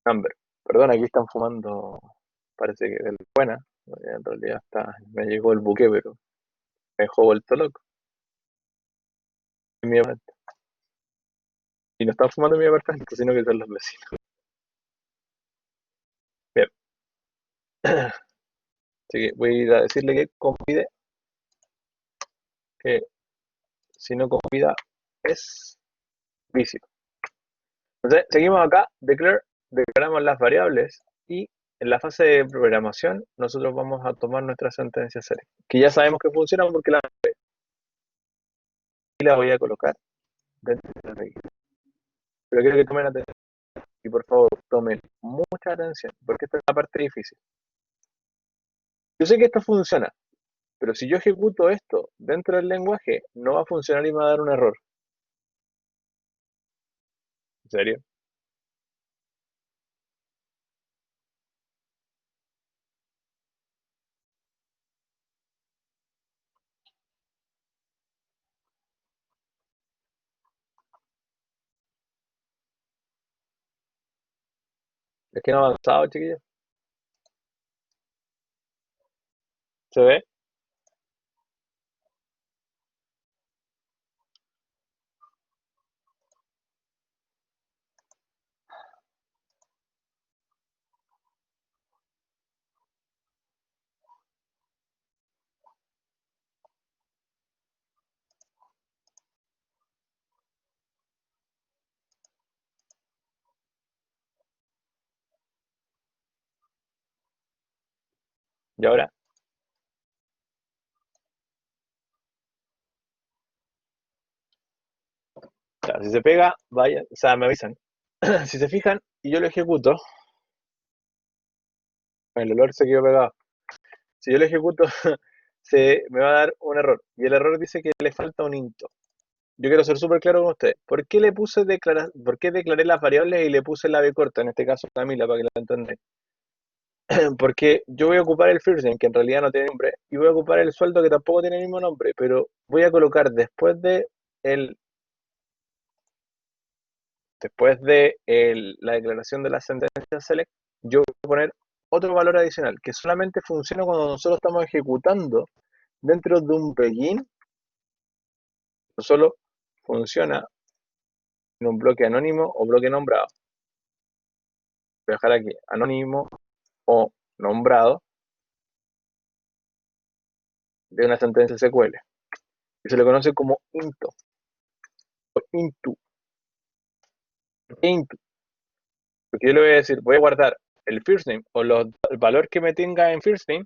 number. Perdón, aquí están fumando, parece que de la buena. En realidad me llegó el buque, pero me dejó vuelto loco. En mi apartamento. Y no están fumando en mi apartamento, sino que son los vecinos. Bien. Así que voy a ir a decirle que convide, que si no convida es vicio. Entonces, seguimos acá, declaramos las variables y en la fase de programación nosotros vamos a tomar nuestra sentencia select, que ya sabemos que funciona porque la voy a colocar dentro del registro. Pero quiero que tomen atención. y por favor tomen mucha atención, porque esta es la parte difícil. Yo sé que esto funciona, pero si yo ejecuto esto dentro del lenguaje, no va a funcionar y me va a dar un error. ¿En serio? Es que no ha avanzado, chiquillos. ¿Se ve? Y ahora, ya, si se pega, vaya, o sea, me avisan. Si se fijan y yo lo ejecuto, el olor se quedó pegado. Si yo lo ejecuto, me va a dar un error. Y el error dice que le falta un into. Yo quiero ser súper claro con usted. ¿Por qué declaré las variables y le puse la B corta? En este caso, Camila, para que la entendáis. Porque yo voy a ocupar el first name, que en realidad no tiene nombre, y voy a ocupar el sueldo, que tampoco tiene el mismo nombre, pero voy a colocar el, la declaración de la sentencia select, yo voy a poner otro valor adicional, que solamente funciona cuando nosotros estamos ejecutando dentro de un begin, solo funciona en un bloque anónimo o bloque nombrado. Voy a dejar aquí anónimo o nombrado de una sentencia SQL. Y se le conoce como into o into. Porque yo le voy a decir, voy a guardar el first name o el valor que me tenga en first name,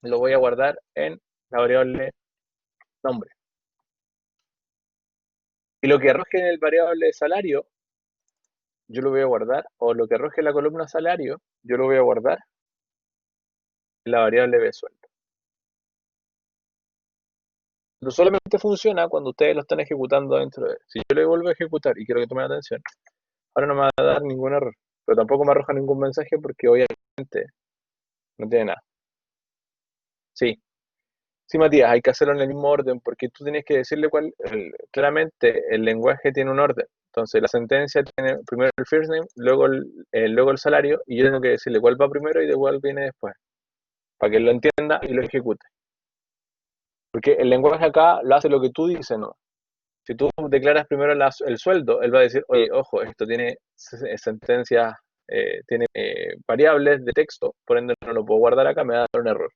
lo voy a guardar en la variable nombre. Y lo que arroje en el variable salario, yo lo voy a guardar, o lo que arroje en la columna salario, yo lo voy a guardar en la variable b sueldo. Pero solamente funciona cuando ustedes lo están ejecutando dentro de él. Si yo le vuelvo a ejecutar y quiero que tomen atención, ahora no me va a dar ningún error, pero tampoco me arroja ningún mensaje porque obviamente no tiene nada. Sí, sí, Matías, hay que hacerlo en el mismo orden porque tú tienes que decirle claramente el lenguaje tiene un orden. Entonces la sentencia tiene primero el first name, luego el salario, y yo tengo que decirle cuál va primero y de cuál viene después, para que lo entienda y lo ejecute. Porque el lenguaje acá lo hace lo que tú dices, ¿no? Si tú declaras primero el sueldo, él va a decir, oye, ojo, esto tiene sentencias, tiene variables de texto, por ende no lo puedo guardar acá, me va a dar un error.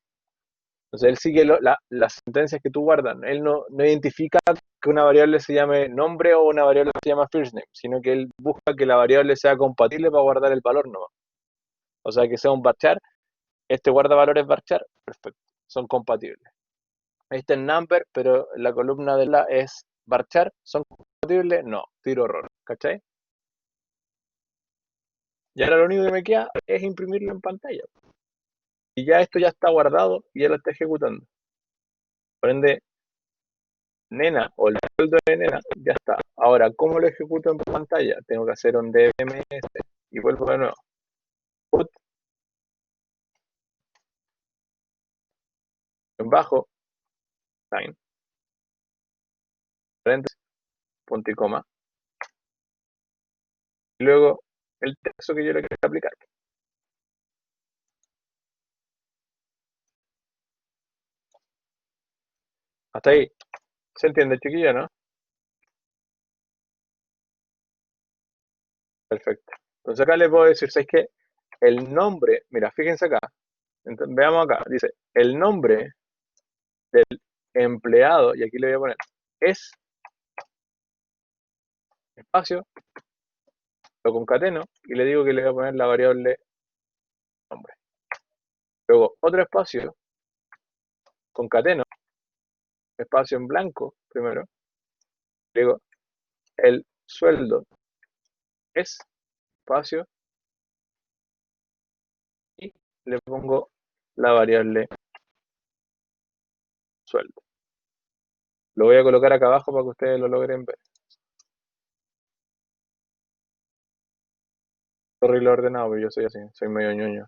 Entonces él sigue las sentencias que tú guardas. Él no identifica que una variable se llame nombre o una variable se llama first name, sino que él busca que la variable sea compatible para guardar el valor nomás. O sea, que sea un varchar, este guarda valores varchar, perfecto, son compatibles. Este es number, pero la columna de la es varchar, ¿son compatibles? No, tiro error, ¿cachai? Y ahora lo único que me queda es imprimirlo en pantalla. Y ya esto ya está guardado y ya lo está ejecutando. Por ende, nena o el sueldo de nena ya está. Ahora, ¿cómo lo ejecuto en pantalla? Tengo que hacer un DMS y vuelvo de nuevo. Put en bajo, line, paréntesis, punto y coma. Y luego el texto que yo le quiero aplicar. Hasta ahí. ¿Se entiende, chiquillo, no? Perfecto. Entonces acá les puedo decir, ¿sabes qué? El nombre, mira, fíjense acá. Entonces, veamos acá. Dice, el nombre del empleado, y aquí le voy a poner, es espacio, lo concateno y le digo que le voy a poner la variable nombre. Luego, otro espacio, concateno, espacio en blanco, primero, le digo, el sueldo es espacio, le pongo la variable sueldo. Lo voy a colocar acá abajo para que ustedes lo logren ver. Horrible ordenado, pero yo soy así, soy medio ñoño.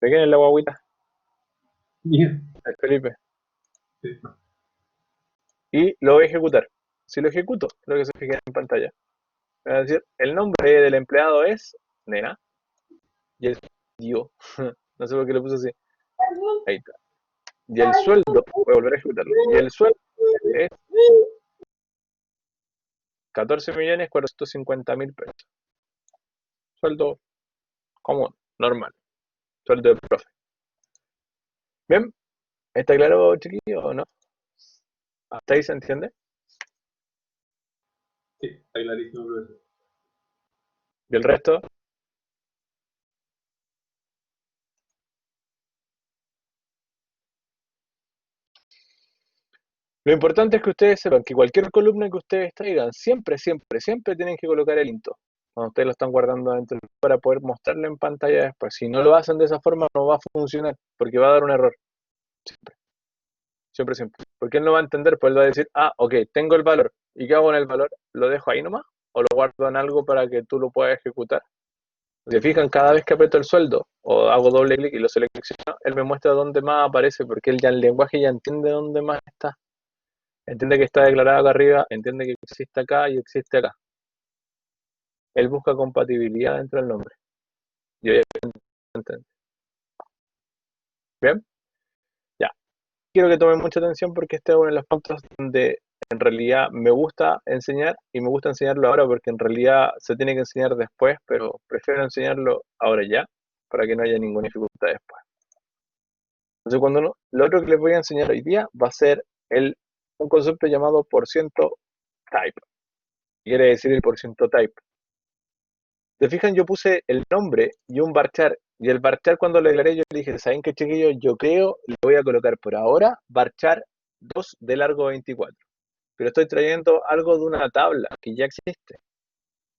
¿De quién es la guaguita? Mía. El Felipe. Sí. Y lo voy a ejecutar. Si lo ejecuto, lo que se fije en pantalla. Me va a decir, el nombre del empleado es nena. Y el yo. No sé por qué lo puse así. Ahí está. Y el sueldo, voy a volver a ejecutarlo. Y el sueldo es 14.450.000 pesos. Sueldo común, normal. Sueldo de profe. Bien, ¿está claro, chiquillo, o no? ¿Hasta ahí se entiende? Sí, está clarísimo, profesor. ¿Y el resto? Lo importante es que ustedes sepan que cualquier columna que ustedes traigan, siempre, siempre, siempre tienen que colocar el into. Cuando ustedes lo están guardando dentro para poder mostrarlo en pantalla después. Si no lo hacen de esa forma, no va a funcionar, porque va a dar un error. Siempre, siempre, siempre. Porque él no va a entender, pues él va a decir, ah, ok, tengo el valor. ¿Y qué hago con el valor? ¿Lo dejo ahí nomás? ¿O lo guardo en algo para que tú lo puedas ejecutar? Si fijan, cada vez que aprieto el sueldo o hago doble clic y lo selecciono, él me muestra dónde más aparece, porque él ya el lenguaje ya entiende dónde más está. Entiende que está declarado acá arriba, entiende que existe acá y existe acá. Él busca compatibilidad dentro del nombre. Yo ya entiendo. Bien, ya. Quiero que tomen mucha atención porque este es uno de los puntos donde en realidad me gusta enseñar y me gusta enseñarlo ahora porque en realidad se tiene que enseñar después, pero prefiero enseñarlo ahora ya para que no haya ninguna dificultad después. Entonces, lo otro que les voy a enseñar hoy día va a ser un concepto llamado por ciento type. Quiere decir el por ciento type. ¿Te fijan? Yo puse el nombre y un varchar. Y el varchar cuando lo declaré yo le dije, ¿saben qué, chiquillos? Yo creo, le voy a colocar por ahora varchar 2 de largo 24. Pero estoy trayendo algo de una tabla que ya existe.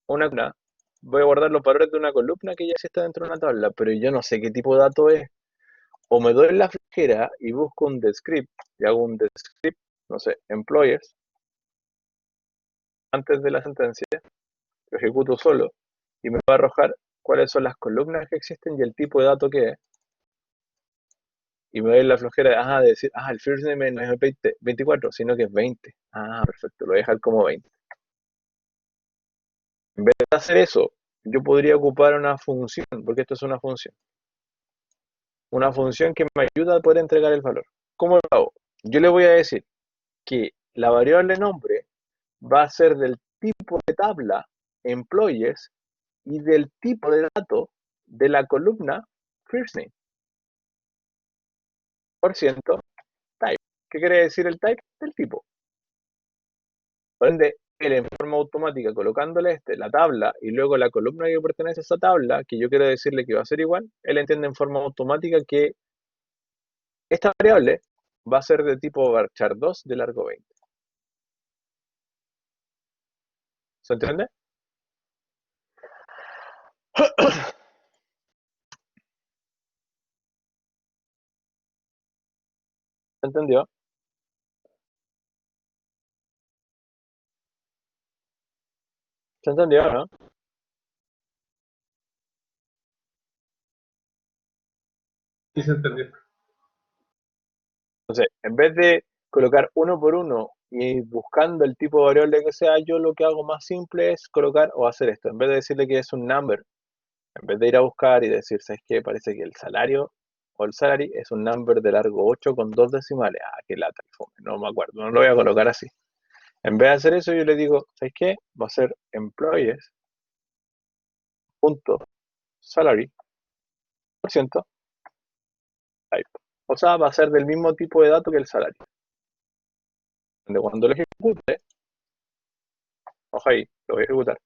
Una, voy a guardar los valores de una columna que ya existe dentro de una tabla, pero yo no sé qué tipo de dato es. O me doy la flojera y busco un descript y hago un descript, no sé, employers, antes de la sentencia, lo ejecuto solo y me va a arrojar cuáles son las columnas que existen y el tipo de dato que es. Y me doy la flojera de decir, el first name no es 24, sino que es 20. Perfecto, lo voy a dejar como 20. En vez de hacer eso, yo podría ocupar una función, porque esto es una función. Una función que me ayuda a poder entregar el valor. ¿Cómo lo hago? Yo le voy a decir que la variable nombre va a ser del tipo de tabla employees y del tipo de dato de la columna first name. Por ciento type. ¿Qué quiere decir el type? Del tipo. Por ende, él en forma automática colocándole la tabla y luego la columna que pertenece a esa tabla, que yo quiero decirle que va a ser igual, él entiende en forma automática que esta variable va a ser de tipo varchar 2 de largo 20. ¿Se entiende? ¿Se entendió? ¿Se entendió, no? Sí, se entendió. Entonces, en vez de colocar uno por uno y buscando el tipo de variable que sea, yo lo que hago más simple es colocar o hacer esto. En vez de decirle que es un number, en vez de ir a buscar y decir, ¿sabes qué? Parece que el salario o el salary es un number de largo 8 con 2 decimales. Qué lata, no me acuerdo, no lo voy a colocar así. En vez de hacer eso, yo le digo, ¿sabes qué? Va a ser employees punto salary por ciento type. O sea, va a ser del mismo tipo de dato que el salario. Cuando lo ejecute, ojo ahí, lo voy a ejecutar.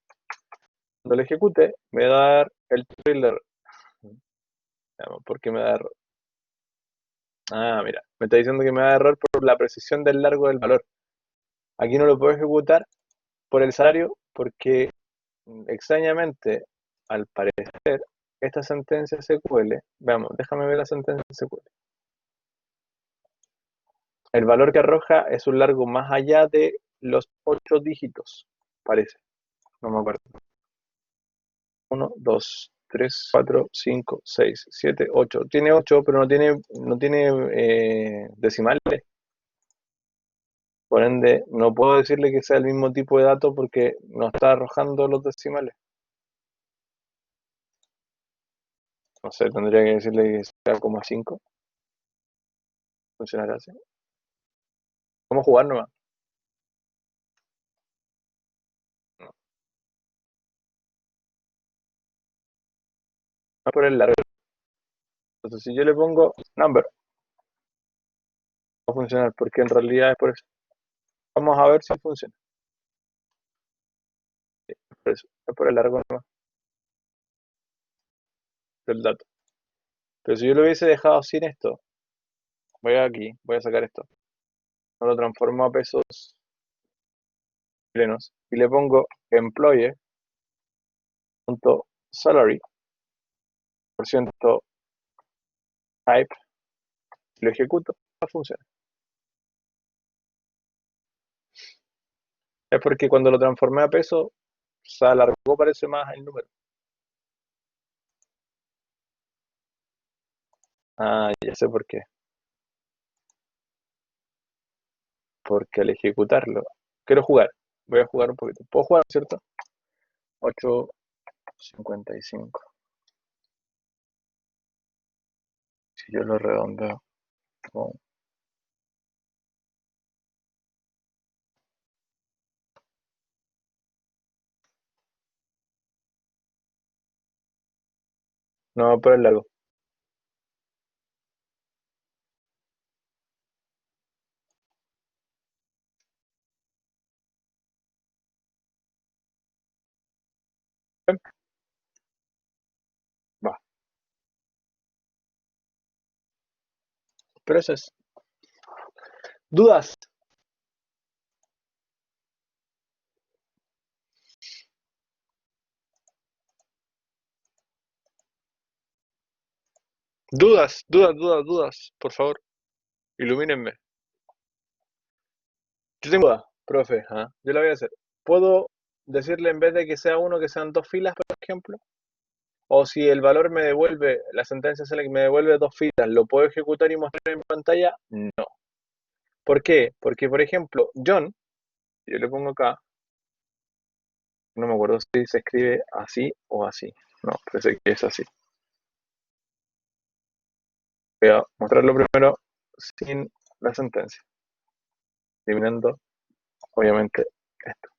Cuando lo ejecute, me va a dar el trailer. ¿Por qué me da error? Mira, me está diciendo que me da error por la precisión del largo del valor. Aquí no lo puedo ejecutar por el salario porque extrañamente, al parecer, esta sentencia SQL, veamos, déjame ver la sentencia SQL. El valor que arroja es un largo más allá de los 8 dígitos, parece, no me acuerdo. 1, 2, 3, 4, 5, 6, 7, 8. Tiene 8, pero no tiene decimales. Por ende, no puedo decirle que sea el mismo tipo de dato porque no está arrojando los decimales. No sé, tendría que decirle que sea como 5. Funcionará así. ¿Cómo jugar nomás? No, no por el largo. Entonces, si yo le pongo number, va a funcionar porque en realidad es por eso. Vamos a ver si funciona. Sí, es por eso, es por el largo nomás del dato. Pero si yo lo hubiese dejado sin esto, voy aquí, voy a sacar esto. No lo transformo a pesos chilenos y le pongo employee.salary por ciento type y lo ejecuto, va a funcionar. Es porque cuando lo transformé a peso, se alargó, parece más el número. Ah, ya sé por qué. Porque al ejecutarlo, quiero jugar. Voy a jugar un poquito. ¿Puedo jugar, cierto? 8.55. Si yo lo redondeo. Oh, no, por el largo. Bien, va. Pero eso es. ¿Dudas? Dudas, dudas, dudas, dudas. Por favor, ilumínenme. Yo tengo dudas, profe. ¿Ah? Yo la voy a hacer. ¿Puedo decirle en vez de que sea uno, que sean dos filas, por ejemplo? O si el valor me devuelve, la sentencia select me devuelve dos filas, ¿lo puedo ejecutar y mostrar en pantalla? No. ¿Por qué? Porque, por ejemplo, John, yo le pongo acá, no me acuerdo si se escribe así o así. No, parece que es así. Voy a mostrarlo primero sin la sentencia, eliminando, obviamente, esto.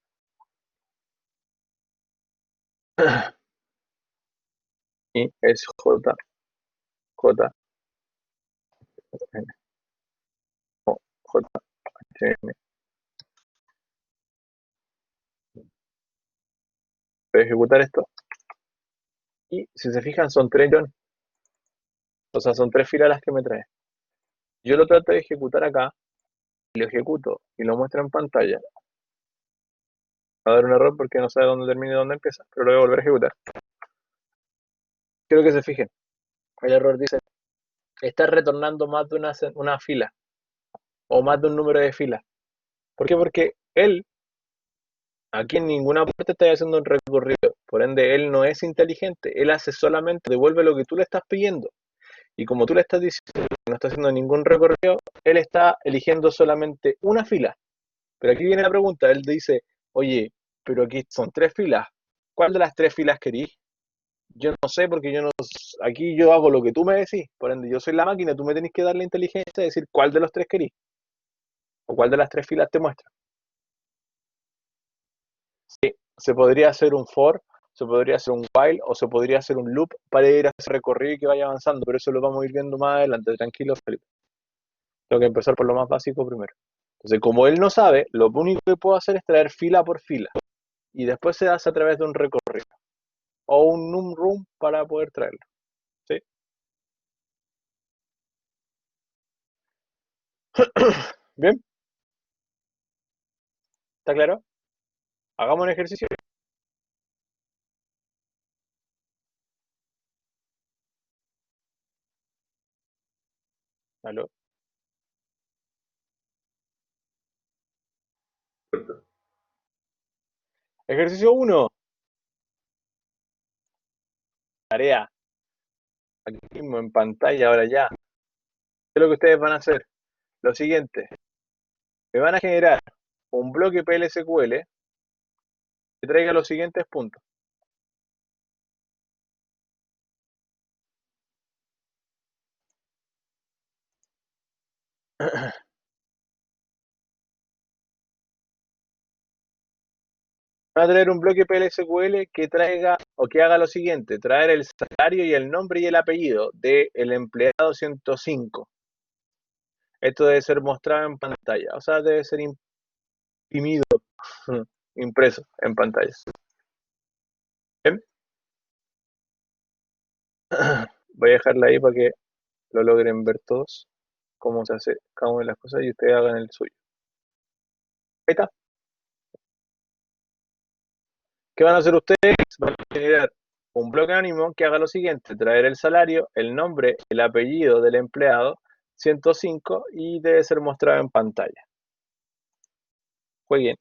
Y es J, J, N, o J, H, N. Voy a ejecutar esto. Y si se fijan, son tres John. O sea, son tres filas las que me trae. Yo lo trato de ejecutar acá, y lo ejecuto y lo muestro en pantalla. Va a dar un error porque no sabe dónde termina y dónde empieza, pero lo voy a volver a ejecutar. Quiero que se fijen. El error dice, está retornando más de una fila o más de un número de filas. ¿Por qué? Porque él, aquí en ninguna parte está haciendo un recorrido. Por ende, él no es inteligente. Él hace solamente, devuelve lo que tú le estás pidiendo. Y como tú le estás diciendo que no está haciendo ningún recorrido, él está eligiendo solamente una fila. Pero aquí viene la pregunta. Él dice, oye, pero aquí son tres filas. ¿Cuál de las tres filas querís? Yo no sé porque yo no, aquí yo hago lo que tú me decís, por ende yo soy la máquina, tú me tenés que dar la inteligencia de decir cuál de los tres querís o cuál de las tres filas te muestra. Sí, se podría hacer un for, se podría hacer un while o se podría hacer un loop para ir a ese recorrido y que vaya avanzando, pero eso lo vamos a ir viendo más adelante, tranquilo, Felipe. Tengo que empezar por lo más básico primero. Entonces, como él no sabe, lo único que puedo hacer es traer fila por fila y después se hace a través de un recorrido o un num room para poder traerlo. ¿Sí? Bien, ¿está claro? Hagamos un ejercicio. ¿Aló? Corto. Ejercicio 1. Tarea. Aquí mismo en pantalla, ahora ya. ¿Qué es lo que ustedes van a hacer? Lo siguiente. Me van a generar un bloque PLSQL que traiga los siguientes puntos. Van a traer un bloque PLSQL que traiga o que haga lo siguiente, traer el salario y el nombre y el apellido del empleado 105. Esto debe ser mostrado en pantalla, o sea, debe ser imprimido, impreso en pantalla. ¿Bien? Voy a dejarla ahí para que lo logren ver todos, cómo se hace cada una de las cosas y ustedes hagan el suyo. Ahí está. ¿Qué van a hacer ustedes? Van a generar un bloque anónimo que haga lo siguiente, traer el salario, el nombre, el apellido del empleado, 105 y debe ser mostrado en pantalla. Jueguen.